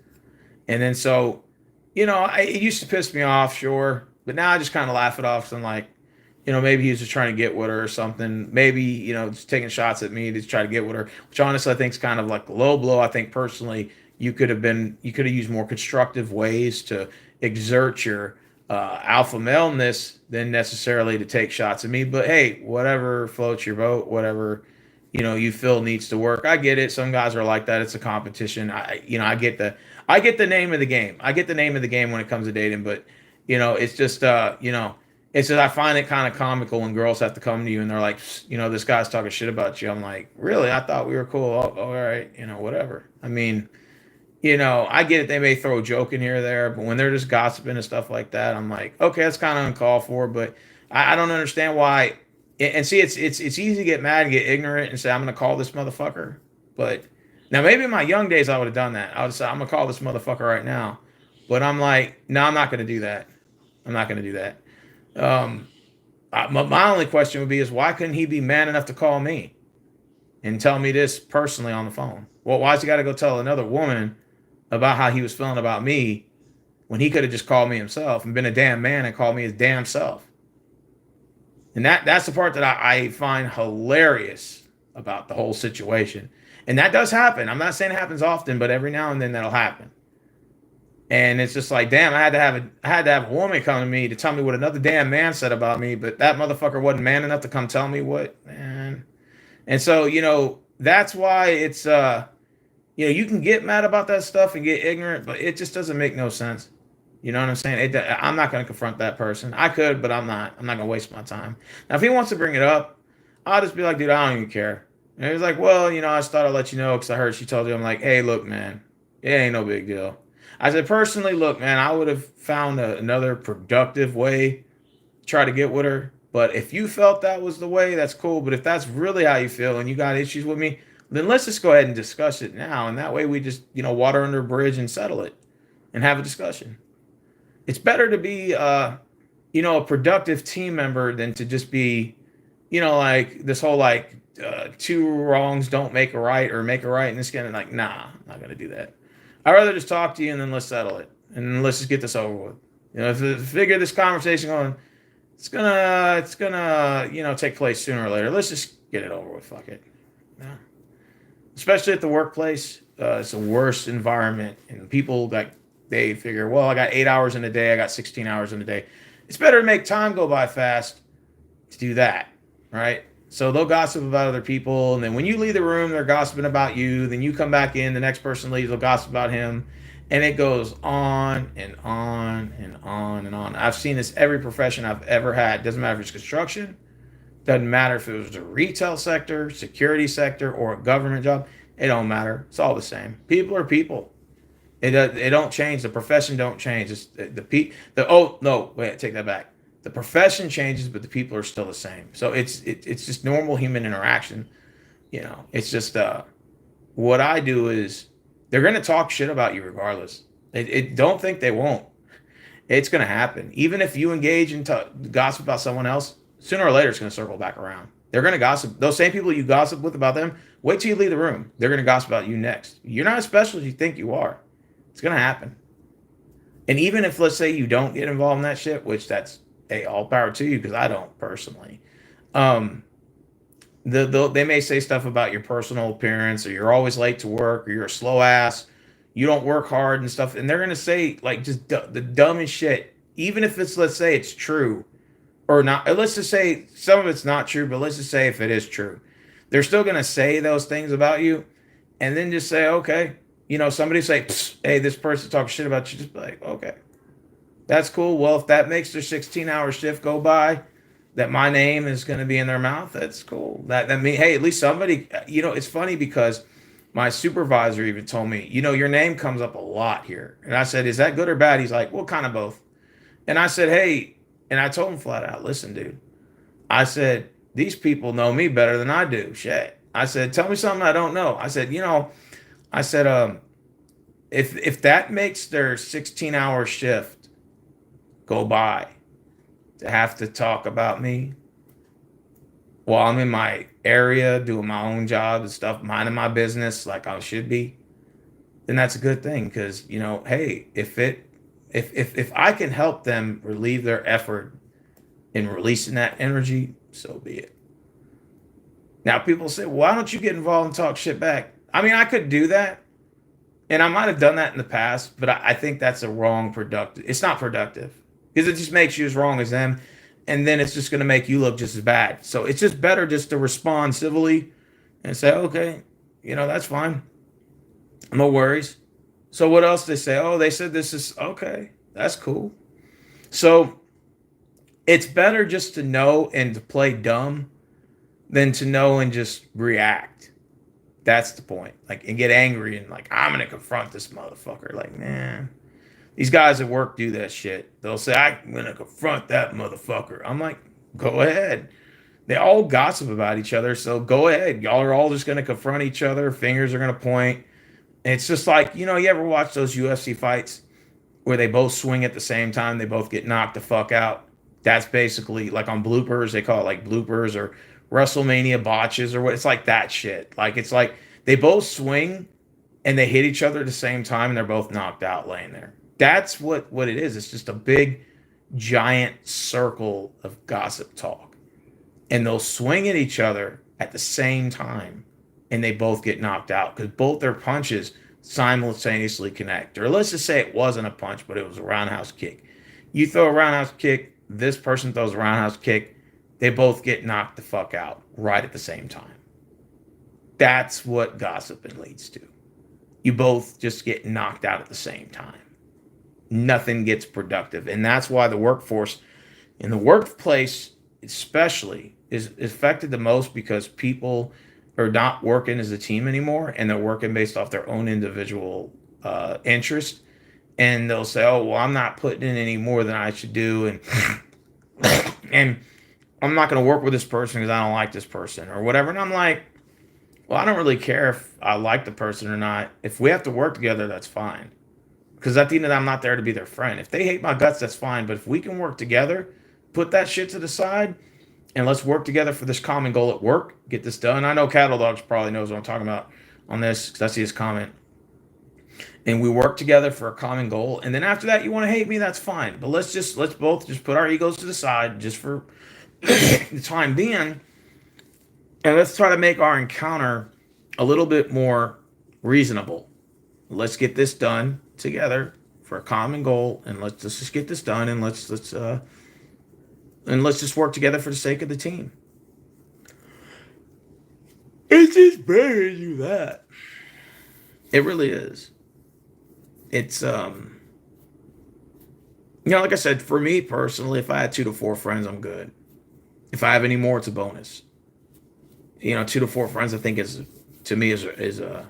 And then so, it used to piss me off, sure. But now I just kind of laugh it off. 'Cause I'm like, maybe he was just trying to get with her or something. Maybe, just taking shots at me to try to get with her, which honestly I think is kind of like a low blow. I think personally you could have used more constructive ways to exert your alpha maleness than necessarily to take shots at me. But hey, whatever floats your boat, whatever, you feel needs to work. I get it. Some guys are like that. It's a competition. I get the name of the game. I get the name of the game when it comes to dating, but it's just it's just I find it kind of comical when girls have to come to you and they're like, this guy's talking shit about you. I'm like, really? I thought we were cool. Oh, all right, whatever. I mean, I get it. They may throw a joke in here or there, but when they're just gossiping and stuff like that, I'm like, okay, that's kind of uncalled for. But I don't understand why. And see, it's easy to get mad and get ignorant and say, I'm gonna call this motherfucker. But now maybe in my young days I would have done that. I would have said, I'm gonna call this motherfucker right now. But I'm like, no, I'm not gonna do that. I'm not gonna do that. Um, my only question would be is why couldn't he be man enough to call me and tell me this personally on the phone? Well, why's he got to go tell another woman about how he was feeling about me when he could have just called me himself and been a damn man and called me his damn self? And that's the part that I find hilarious about the whole situation. And that does happen. I'm not saying it happens often, but every now and then that'll happen. And it's just like, damn, I had to have a woman come to me to tell me what another damn man said about me, but that motherfucker wasn't man enough to come tell me what, man. And so, that's why it's you can get mad about that stuff and get ignorant, but it just doesn't make no sense. You know what I'm saying? I'm not going to confront that person. I could, but I'm not. I'm not going to waste my time. Now, if he wants to bring it up, I'll just be like, dude, I don't even care. And he's like, well, I just thought I'd let you know because I heard she told you. I'm like, hey, look, man, it ain't no big deal. I said, personally, look, man, I would have found another productive way to try to get with her. But if you felt that was the way, that's cool. But if that's really how you feel and you got issues with me, then let's just go ahead and discuss it now. And that way we just, water under a bridge and settle it and have a discussion. It's better to be, a productive team member than to just be, like this whole like two wrongs don't make a right or make a right. And it's kind of like, nah, I'm not going to do that. I'd rather just talk to you and then let's settle it. And let's just get this over with. If I figure this conversation going, it's gonna take place sooner or later. Let's just get it over with. Fuck it. Yeah. Especially at the workplace, it's the worst environment, and people like they figure, well, I got 8 hours in a day, I got 16 hours in a day. It's better to make time go by fast to do that, right? So they'll gossip about other people, and then when you leave the room, they're gossiping about you. Then you come back in, the next person leaves, they'll gossip about him, and it goes on and on and on and on. I've seen this every profession I've ever had. Doesn't matter if it's construction, doesn't matter if it was the retail sector, security sector, or a government job. It don't matter. It's all the same. People are people. It don't change. The profession don't change. It's oh no, wait, take that back. The profession changes, but the people are still the same. So it's just normal human interaction. It's just what I do is they're gonna talk shit about you regardless. Don't think they won't. It's gonna happen. Even if you engage in gossip about someone else, sooner or later it's gonna circle back around. They're gonna gossip. Those same people you gossip with about them, wait till you leave the room. They're gonna gossip about you next. You're not as special as you think you are. It's gonna happen. And even if let's say you don't get involved in that shit, which that's all power to you because I don't personally. They may say stuff about your personal appearance, or you're always late to work, or you're a slow ass, you don't work hard and stuff, and they're gonna say like just the dumbest shit. Even if it's let's say it's true or not, let's just say some of it's not true, but let's just say if it is true, they're still gonna say those things about you, and then just say okay, somebody say, hey, this person talks shit about you, just be like okay. That's cool. Well, if that makes their 16-hour shift go by, that my name is going to be in their mouth, that's cool. That mean, hey, at least somebody, it's funny because my supervisor even told me, your name comes up a lot here. And I said, is that good or bad? He's like, well, kind of both. And I said, hey, and I told him flat out, listen, dude, I said, these people know me better than I do. Shit. I said, tell me something I don't know. I said, if that makes their 16-hour shift go by to have to talk about me while I'm in my area doing my own job and stuff, minding my business like I should be, then that's a good thing. Because hey, if I can help them relieve their effort in releasing that energy, so be it. Now people say, why don't you get involved and talk shit back? I mean, I could do that, and I might have done that in the past, but I think that's a wrong productive. It's not productive. Because it just makes you as wrong as them, and then it's just going to make you look just as bad. So it's just better just to respond civilly and say, okay, that's fine. No worries. So what else they say? Oh, they said this is okay. That's cool. So it's better just to know and to play dumb than to know and just react. That's the point. Like, and get angry and like, I'm gonna confront this motherfucker. Like, man, these guys at work do that shit. They'll say, I'm gonna confront that motherfucker. I'm like, go ahead. They all gossip about each other, so go ahead. Y'all are all just gonna confront each other. Fingers are gonna point. And it's just like, you ever watch those UFC fights where they both swing at the same time, they both get knocked the fuck out? That's basically like on bloopers, they call it like bloopers or WrestleMania botches or what. It's like that shit. Like it's like they both swing and they hit each other at the same time and they're both knocked out laying there. That's what it is. It's just a big giant circle of gossip talk. And they'll swing at each other at the same time and they both get knocked out because both their punches simultaneously connect. Or let's just say it wasn't a punch, but it was a roundhouse kick. You throw a roundhouse kick, this person throws a roundhouse kick, they both get knocked the fuck out right at the same time. That's what gossiping leads to. You both just get knocked out at the same time. Nothing gets productive. And that's why the workforce in the workplace especially is affected the most because people are not working as a team anymore and they're working based off their own individual interest. And they'll say, oh, well, I'm not putting in any more than I should do. And I'm not going to work with this person because I don't like this person or whatever. And I'm like, well, I don't really care if I like the person or not. If we have to work together, that's fine. Because at the end of the day, I'm not there to be their friend. If they hate my guts, that's fine. But if we can work together, put that shit to the side, and let's work together for this common goal at work, get this done. I know Cattle Dogs probably knows what I'm talking about on this because I see his comment. And we work together for a common goal. And then after that, you want to hate me, that's fine. But let's both just put our egos to the side just for the time being. And let's try to make our encounter a little bit more reasonable. Let's get this done together for a common goal, and let's just get this done, and let's just work together for the sake of the team. It's just better to do that. It really is. It's like I said, for me personally, if I had 2 to 4 friends, I'm good. If I have any more, it's a bonus. 2 to 4 friends, I think is to me is a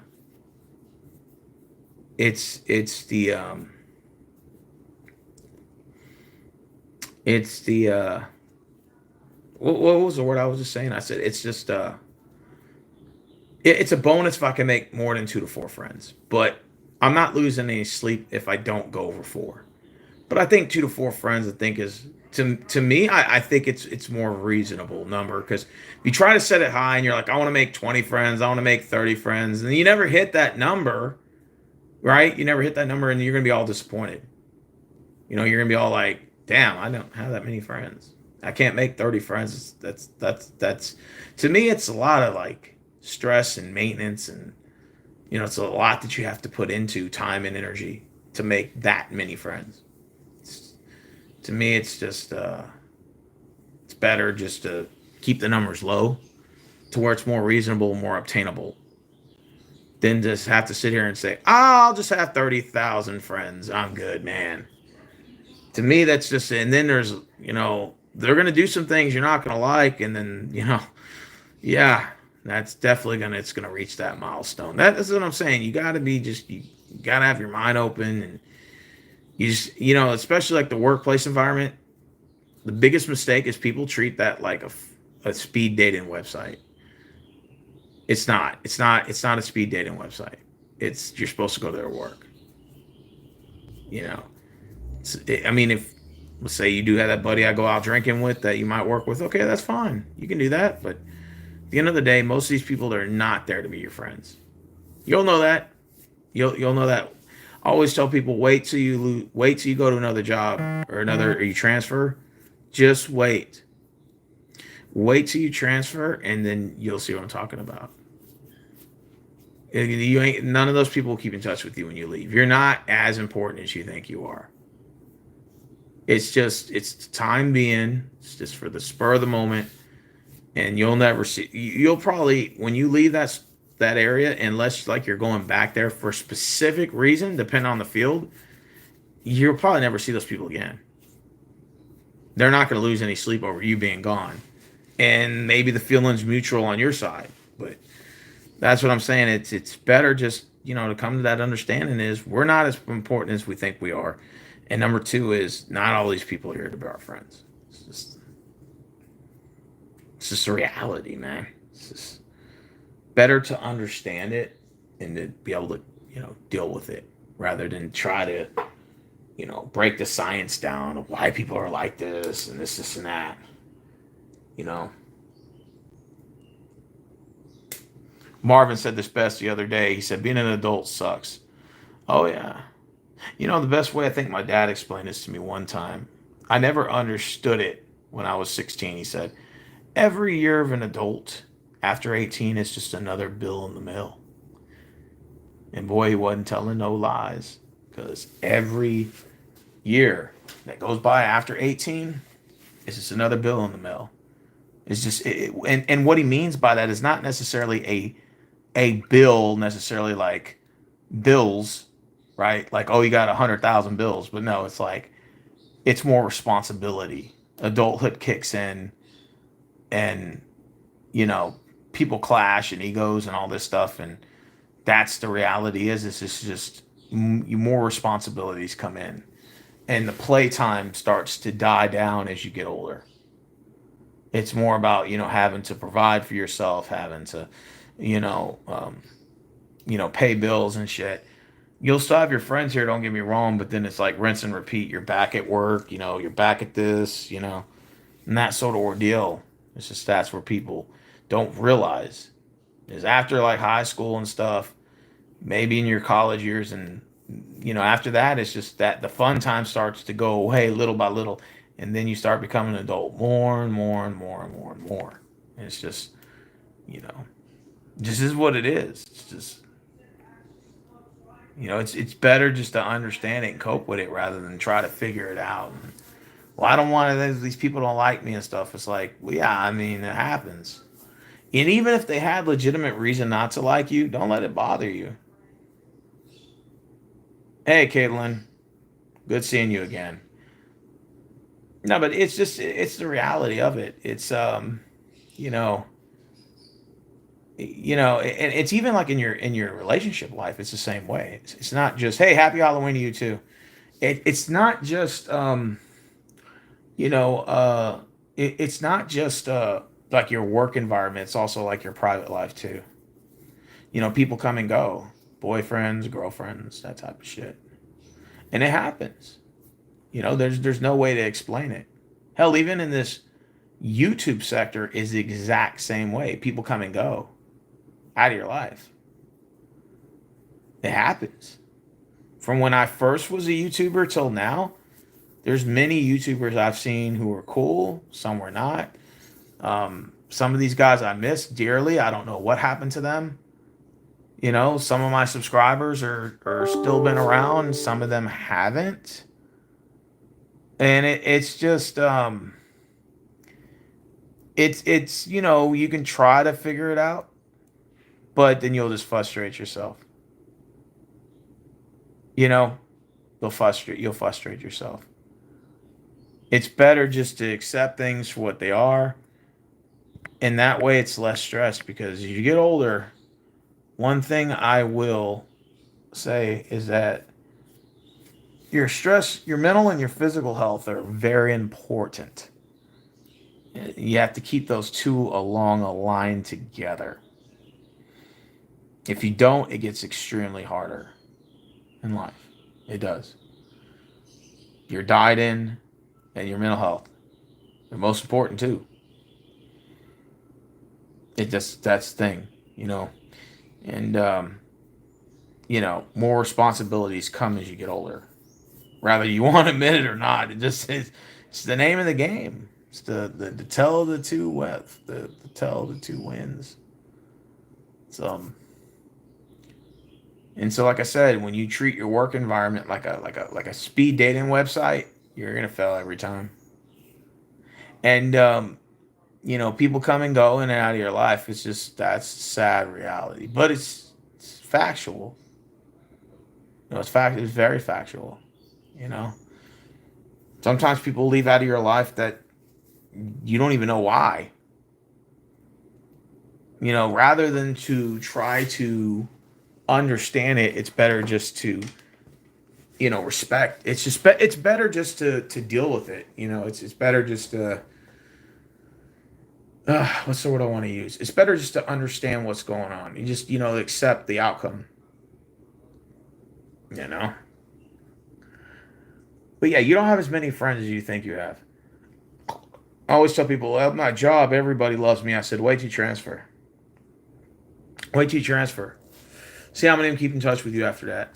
it's the what was the word I was just saying? I said it's just it's a bonus if I can make more than 2 to 4 friends, but I'm not losing any sleep if I don't go over 4. But I think 2 to 4 friends, I think is to me, I think it's more reasonable number because if you try to set it high and you're like, I want to make 20 friends, I want to make 30 friends, and you never hit that number, right? You never hit that number, and you're gonna be all disappointed. You're gonna be all like, damn, I don't have that many friends. I can't make 30 friends. That's to me, it's a lot of like stress and maintenance, and it's a lot that you have to put into time and energy to make that many friends. To me, it's just it's better just to keep the numbers low to where it's more reasonable, more obtainable than just have to sit here and say, I'll just have 30,000 friends. I'm good, man. To me, that's just, and then there's, they're going to do some things you're not going to like. And then, yeah, that's definitely it's going to reach that milestone. That's what I'm saying. You got to be you got to have your mind open, and you just, especially like the workplace environment. The biggest mistake is people treat that like a speed dating website. It's not a speed dating website. You're supposed to go there to work. If let's say you do have that buddy I go out drinking with that you might work with, okay, that's fine. You can do that. But at the end of the day, most of these people are not there to be your friends. You'll know that. You'll know that. I always tell people, wait till you go to another job or you transfer. Just wait. Wait till you transfer, and then you'll see what I'm talking about. None of those people will keep in touch with you when you leave. You're not as important as you think you are. It's time being. It's just for the spur of the moment. and you'll never see. You'll probably when you leave that area, unless like you're going back there for a specific reason, depending on the field, you'll probably never see those people again. They're not going to lose any sleep over you being gone, and maybe the feeling's mutual on your side. But that's what I'm saying. It's better just to come to that understanding is we're not as important as we think we are, and number two is not all these people are here to be our friends. It's just a reality, man. It's just better to understand it and to be able to deal with it rather than try to break the science down of why people are like this and this and that. You know, Marvin said this best the other day. He said, being an adult sucks. Oh, yeah. The best way I think my dad explained this to me one time, I never understood it when I was 16. He said, every year of an adult after 18 is just another bill in the mail. And boy, he wasn't telling no lies because every year that goes by after 18 is just another bill in the mail. It's just, and what he means by that is not necessarily a bill necessarily like bills, right? Like, oh, you got 100,000 bills, but no, it's like it's more responsibility. Adulthood kicks in, and you know people clash and egos and all this stuff, and that's the reality. Is just more responsibilities come in, and the playtime starts to die down as you get older. It's more about having to provide for yourself, having to you know um, pay bills and shit. You'll still have your friends here, don't get me wrong, but then it's like rinse and repeat. You're back at work, you're back at this, and that sort of ordeal. It's just that's where people don't realize is after like high school and stuff, maybe in your college years, and after that, it's just that the fun time starts to go away little by little, and then you start becoming an adult more and more and more and more and more. And it's you know, just is what it is. It's just it's better just to understand it and cope with it rather than try to figure it out. And, well, I don't want to. These people don't like me and stuff. It's like, well, yeah, I mean, it happens. And even if they had legitimate reason not to like you, don't let it bother you. Hey, Caitlin, good seeing you again. No, but it's the reality of it. It's you know, and it's even like in your relationship life, it's the same way. It's not just hey, happy Halloween to you too. It's not just you know, it's not just like your work environment. It's also like your private life too. People come and go, boyfriends, girlfriends, that type of shit, and it happens. There's no way to explain it. Hell, even in this YouTube sector is the exact same way. People come and go out of your life. It happens. From when I first was a YouTuber till now, there's many YouTubers I've seen who are cool, some were not. Some of these guys I miss dearly. I don't know what happened to them. Some of my subscribers are still been around, some of them haven't. And it's just it's you can try to figure it out, but then you'll just frustrate yourself. You know, you'll frustrate yourself. It's better just to accept things for what they are, and that way it's less stress because as you get older, one thing I will say is that your stress, your mental and your physical health are very important. You have to keep those two along a line together. If you don't, it gets extremely harder in life. It does. Your diet in and your mental health. They're most important too. It just that's the thing. And more responsibilities come as you get older. Whether you want to admit it or not, it's the name of the game. It's the tell of the two the tell of the two wins. So and so like I said, when you treat your work environment like a speed dating website, you're gonna fail every time. And People come and go in and out of your life. It's just that's sad reality, but it's factual. It's fact. It's very factual. You know, sometimes people leave out of your life that you don't even know why. Rather than to try to understand it, it's better just to respect. It's better just to deal with it. It's better just to what's the word I want to use? It's better just to understand what's going on. You just accept the outcome. You know. But yeah, you don't have as many friends as you think you have. I always tell people, well, my job, everybody loves me. I said, wait till you transfer. Wait till you transfer. See how many of them keep in touch with you after that.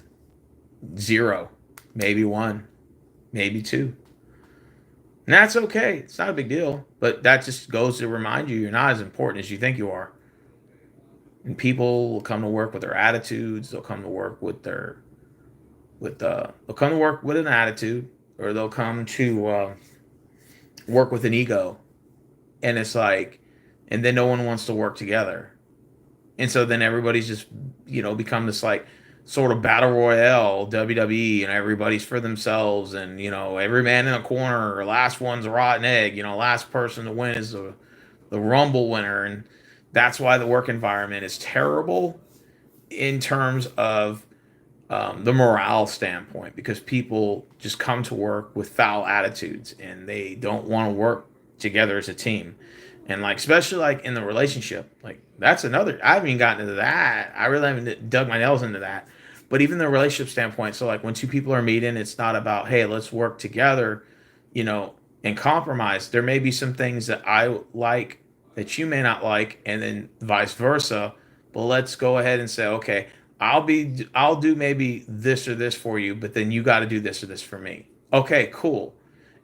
Zero, maybe one, maybe two. And that's okay. It's not a big deal. But that just goes to remind you you're not as important as you think you are. And people will come to work with their attitudes. They'll come to work with they'll come to work with an attitude, or they'll come to work with an ego. And it's like, and then no one wants to work together. And so then everybody's just, become this like sort of battle royale WWE, and everybody's for themselves, and every man in a corner, or last one's a rotten egg, last person to win is the rumble winner. And that's why the work environment is terrible in terms of the morale standpoint, because people just come to work with foul attitudes and they don't want to work together as a team. And like, especially like in the relationship, like that's another, I haven't even gotten into that. I really haven't dug my nails into that. But even the relationship standpoint, so like when two people are meeting, it's not about, hey, let's work together, you know, and compromise. There may be some things that I like that you may not like, and then vice versa. But let's go ahead and say, okay, I'll do maybe this or this for you, but then you got to do this or this for me. Okay, cool.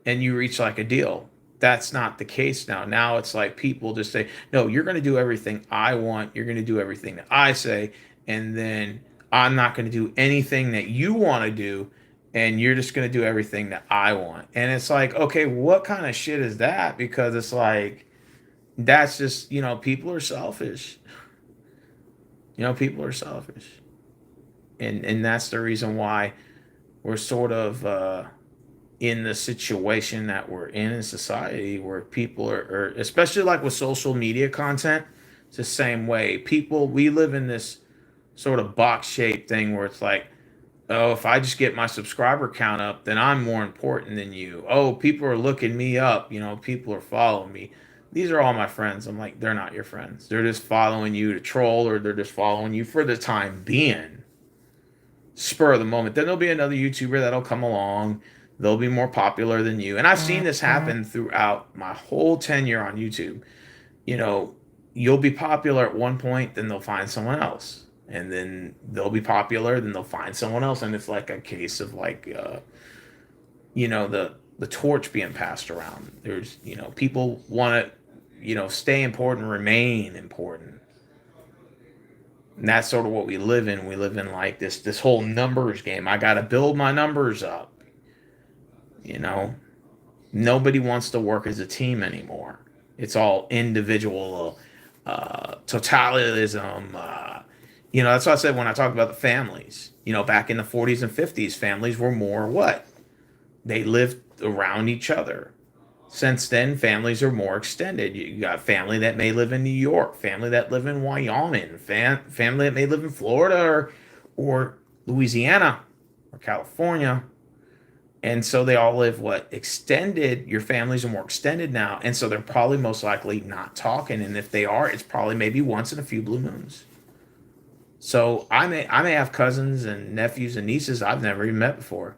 And you reach like a deal. That's not the case now. Now it's like people just say, no, you're going to do everything I want. You're going to do everything that I say. And then I'm not going to do anything that you want to do. And you're just going to do everything that I want. And it's like, okay, what kind of shit is that? Because it's like, that's just, people are selfish. People are selfish. And that's the reason why we're sort of in the situation that we're in society, where people are, especially like with social media content, it's the same way. People, we live in this sort of box shaped thing where it's like, oh, if I just get my subscriber count up, then I'm more important than you. Oh, people are looking me up, people are following me. These are all my friends. I'm like, they're not your friends. They're just following you to troll, or they're just following you for the time being, spur of the moment. Then there'll be another YouTuber that'll come along. They'll be more popular than you. And I've seen this happen throughout my whole tenure on YouTube. You know, you'll be popular at one point, then they'll find someone else. And then they'll be popular, then they'll find someone else. And it's like a case of like, the torch being passed around. There's, people want to, stay important, remain important. And that's sort of what we live in. We live in like this whole numbers game. I got to build my numbers up. You know, nobody wants to work as a team anymore. It's all individual totalitarianism. That's what I said when I talked about the families. Back in the 40s and 50s, families were more what? They lived around each other. Since then, families are more extended. You got family that may live in New York, family that live in Wyoming, family that may live in Florida or Louisiana or California. And so they all live what? Extended. Your families are more extended now. And so they're probably most likely not talking. And if they are, it's probably maybe once in a few blue moons. So I may have cousins and nephews and nieces I've never even met before,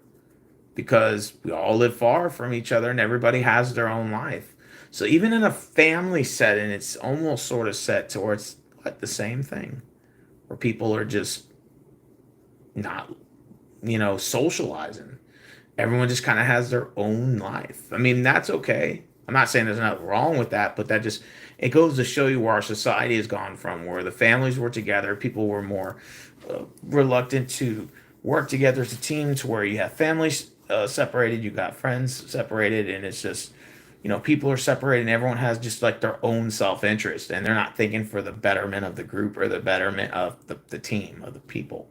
because we all live far from each other and everybody has their own life. So even in a family setting, it's almost sort of set towards like the same thing, where people are just not, socializing. Everyone just kind of has their own life. I mean, that's okay. I'm not saying there's nothing wrong with that, but it goes to show you where our society has gone from, where the families were together, people were more reluctant to work together as a team, to where you have families separated, you got friends separated, and it's just people are separated and everyone has just like their own self-interest and they're not thinking for the betterment of the group or the betterment of the team, of the people.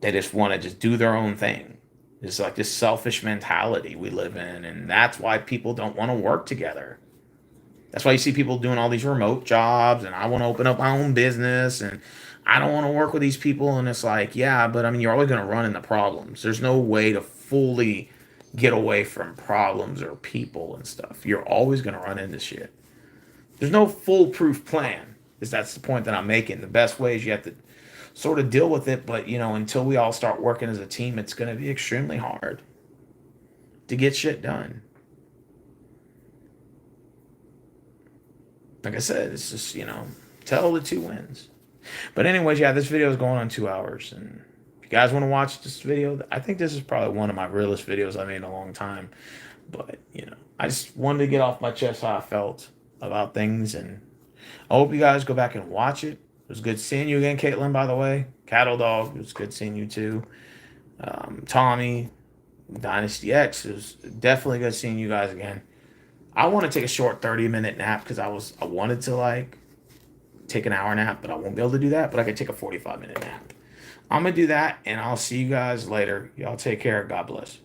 They just want to just do their own thing. It's like this selfish mentality we live in, and that's why people don't want to work together. That's why you see people doing all these remote jobs, and I want to open up my own business, and I don't want to work with these people. And it's like, yeah, but I mean, you're always going to run into problems. There's no way to fully get away from problems or people and stuff. You're always going to run into shit. There's no foolproof plan. Is that's the point that I'm making. The best way is you have to sort of deal with it, but until we all start working as a team, it's going to be extremely hard to get shit done. Like I said, it's just, tell the two wins. But anyways, yeah, this video is going on 2 hours. And if you guys want to watch this video, I think this is probably one of my realest videos I made in a long time. But, I just wanted to get off my chest how I felt about things. And I hope you guys go back and watch it. It was good seeing you again, Caitlin, by the way. Cattle Dog, it was good seeing you too. Tommy, Dynasty X, it was definitely good seeing you guys again. I want to take a short 30-minute nap because I wanted to like take an hour nap, but I won't be able to do that. But I could take a 45-minute nap. I'm going to do that, and I'll see you guys later. Y'all take care. God bless.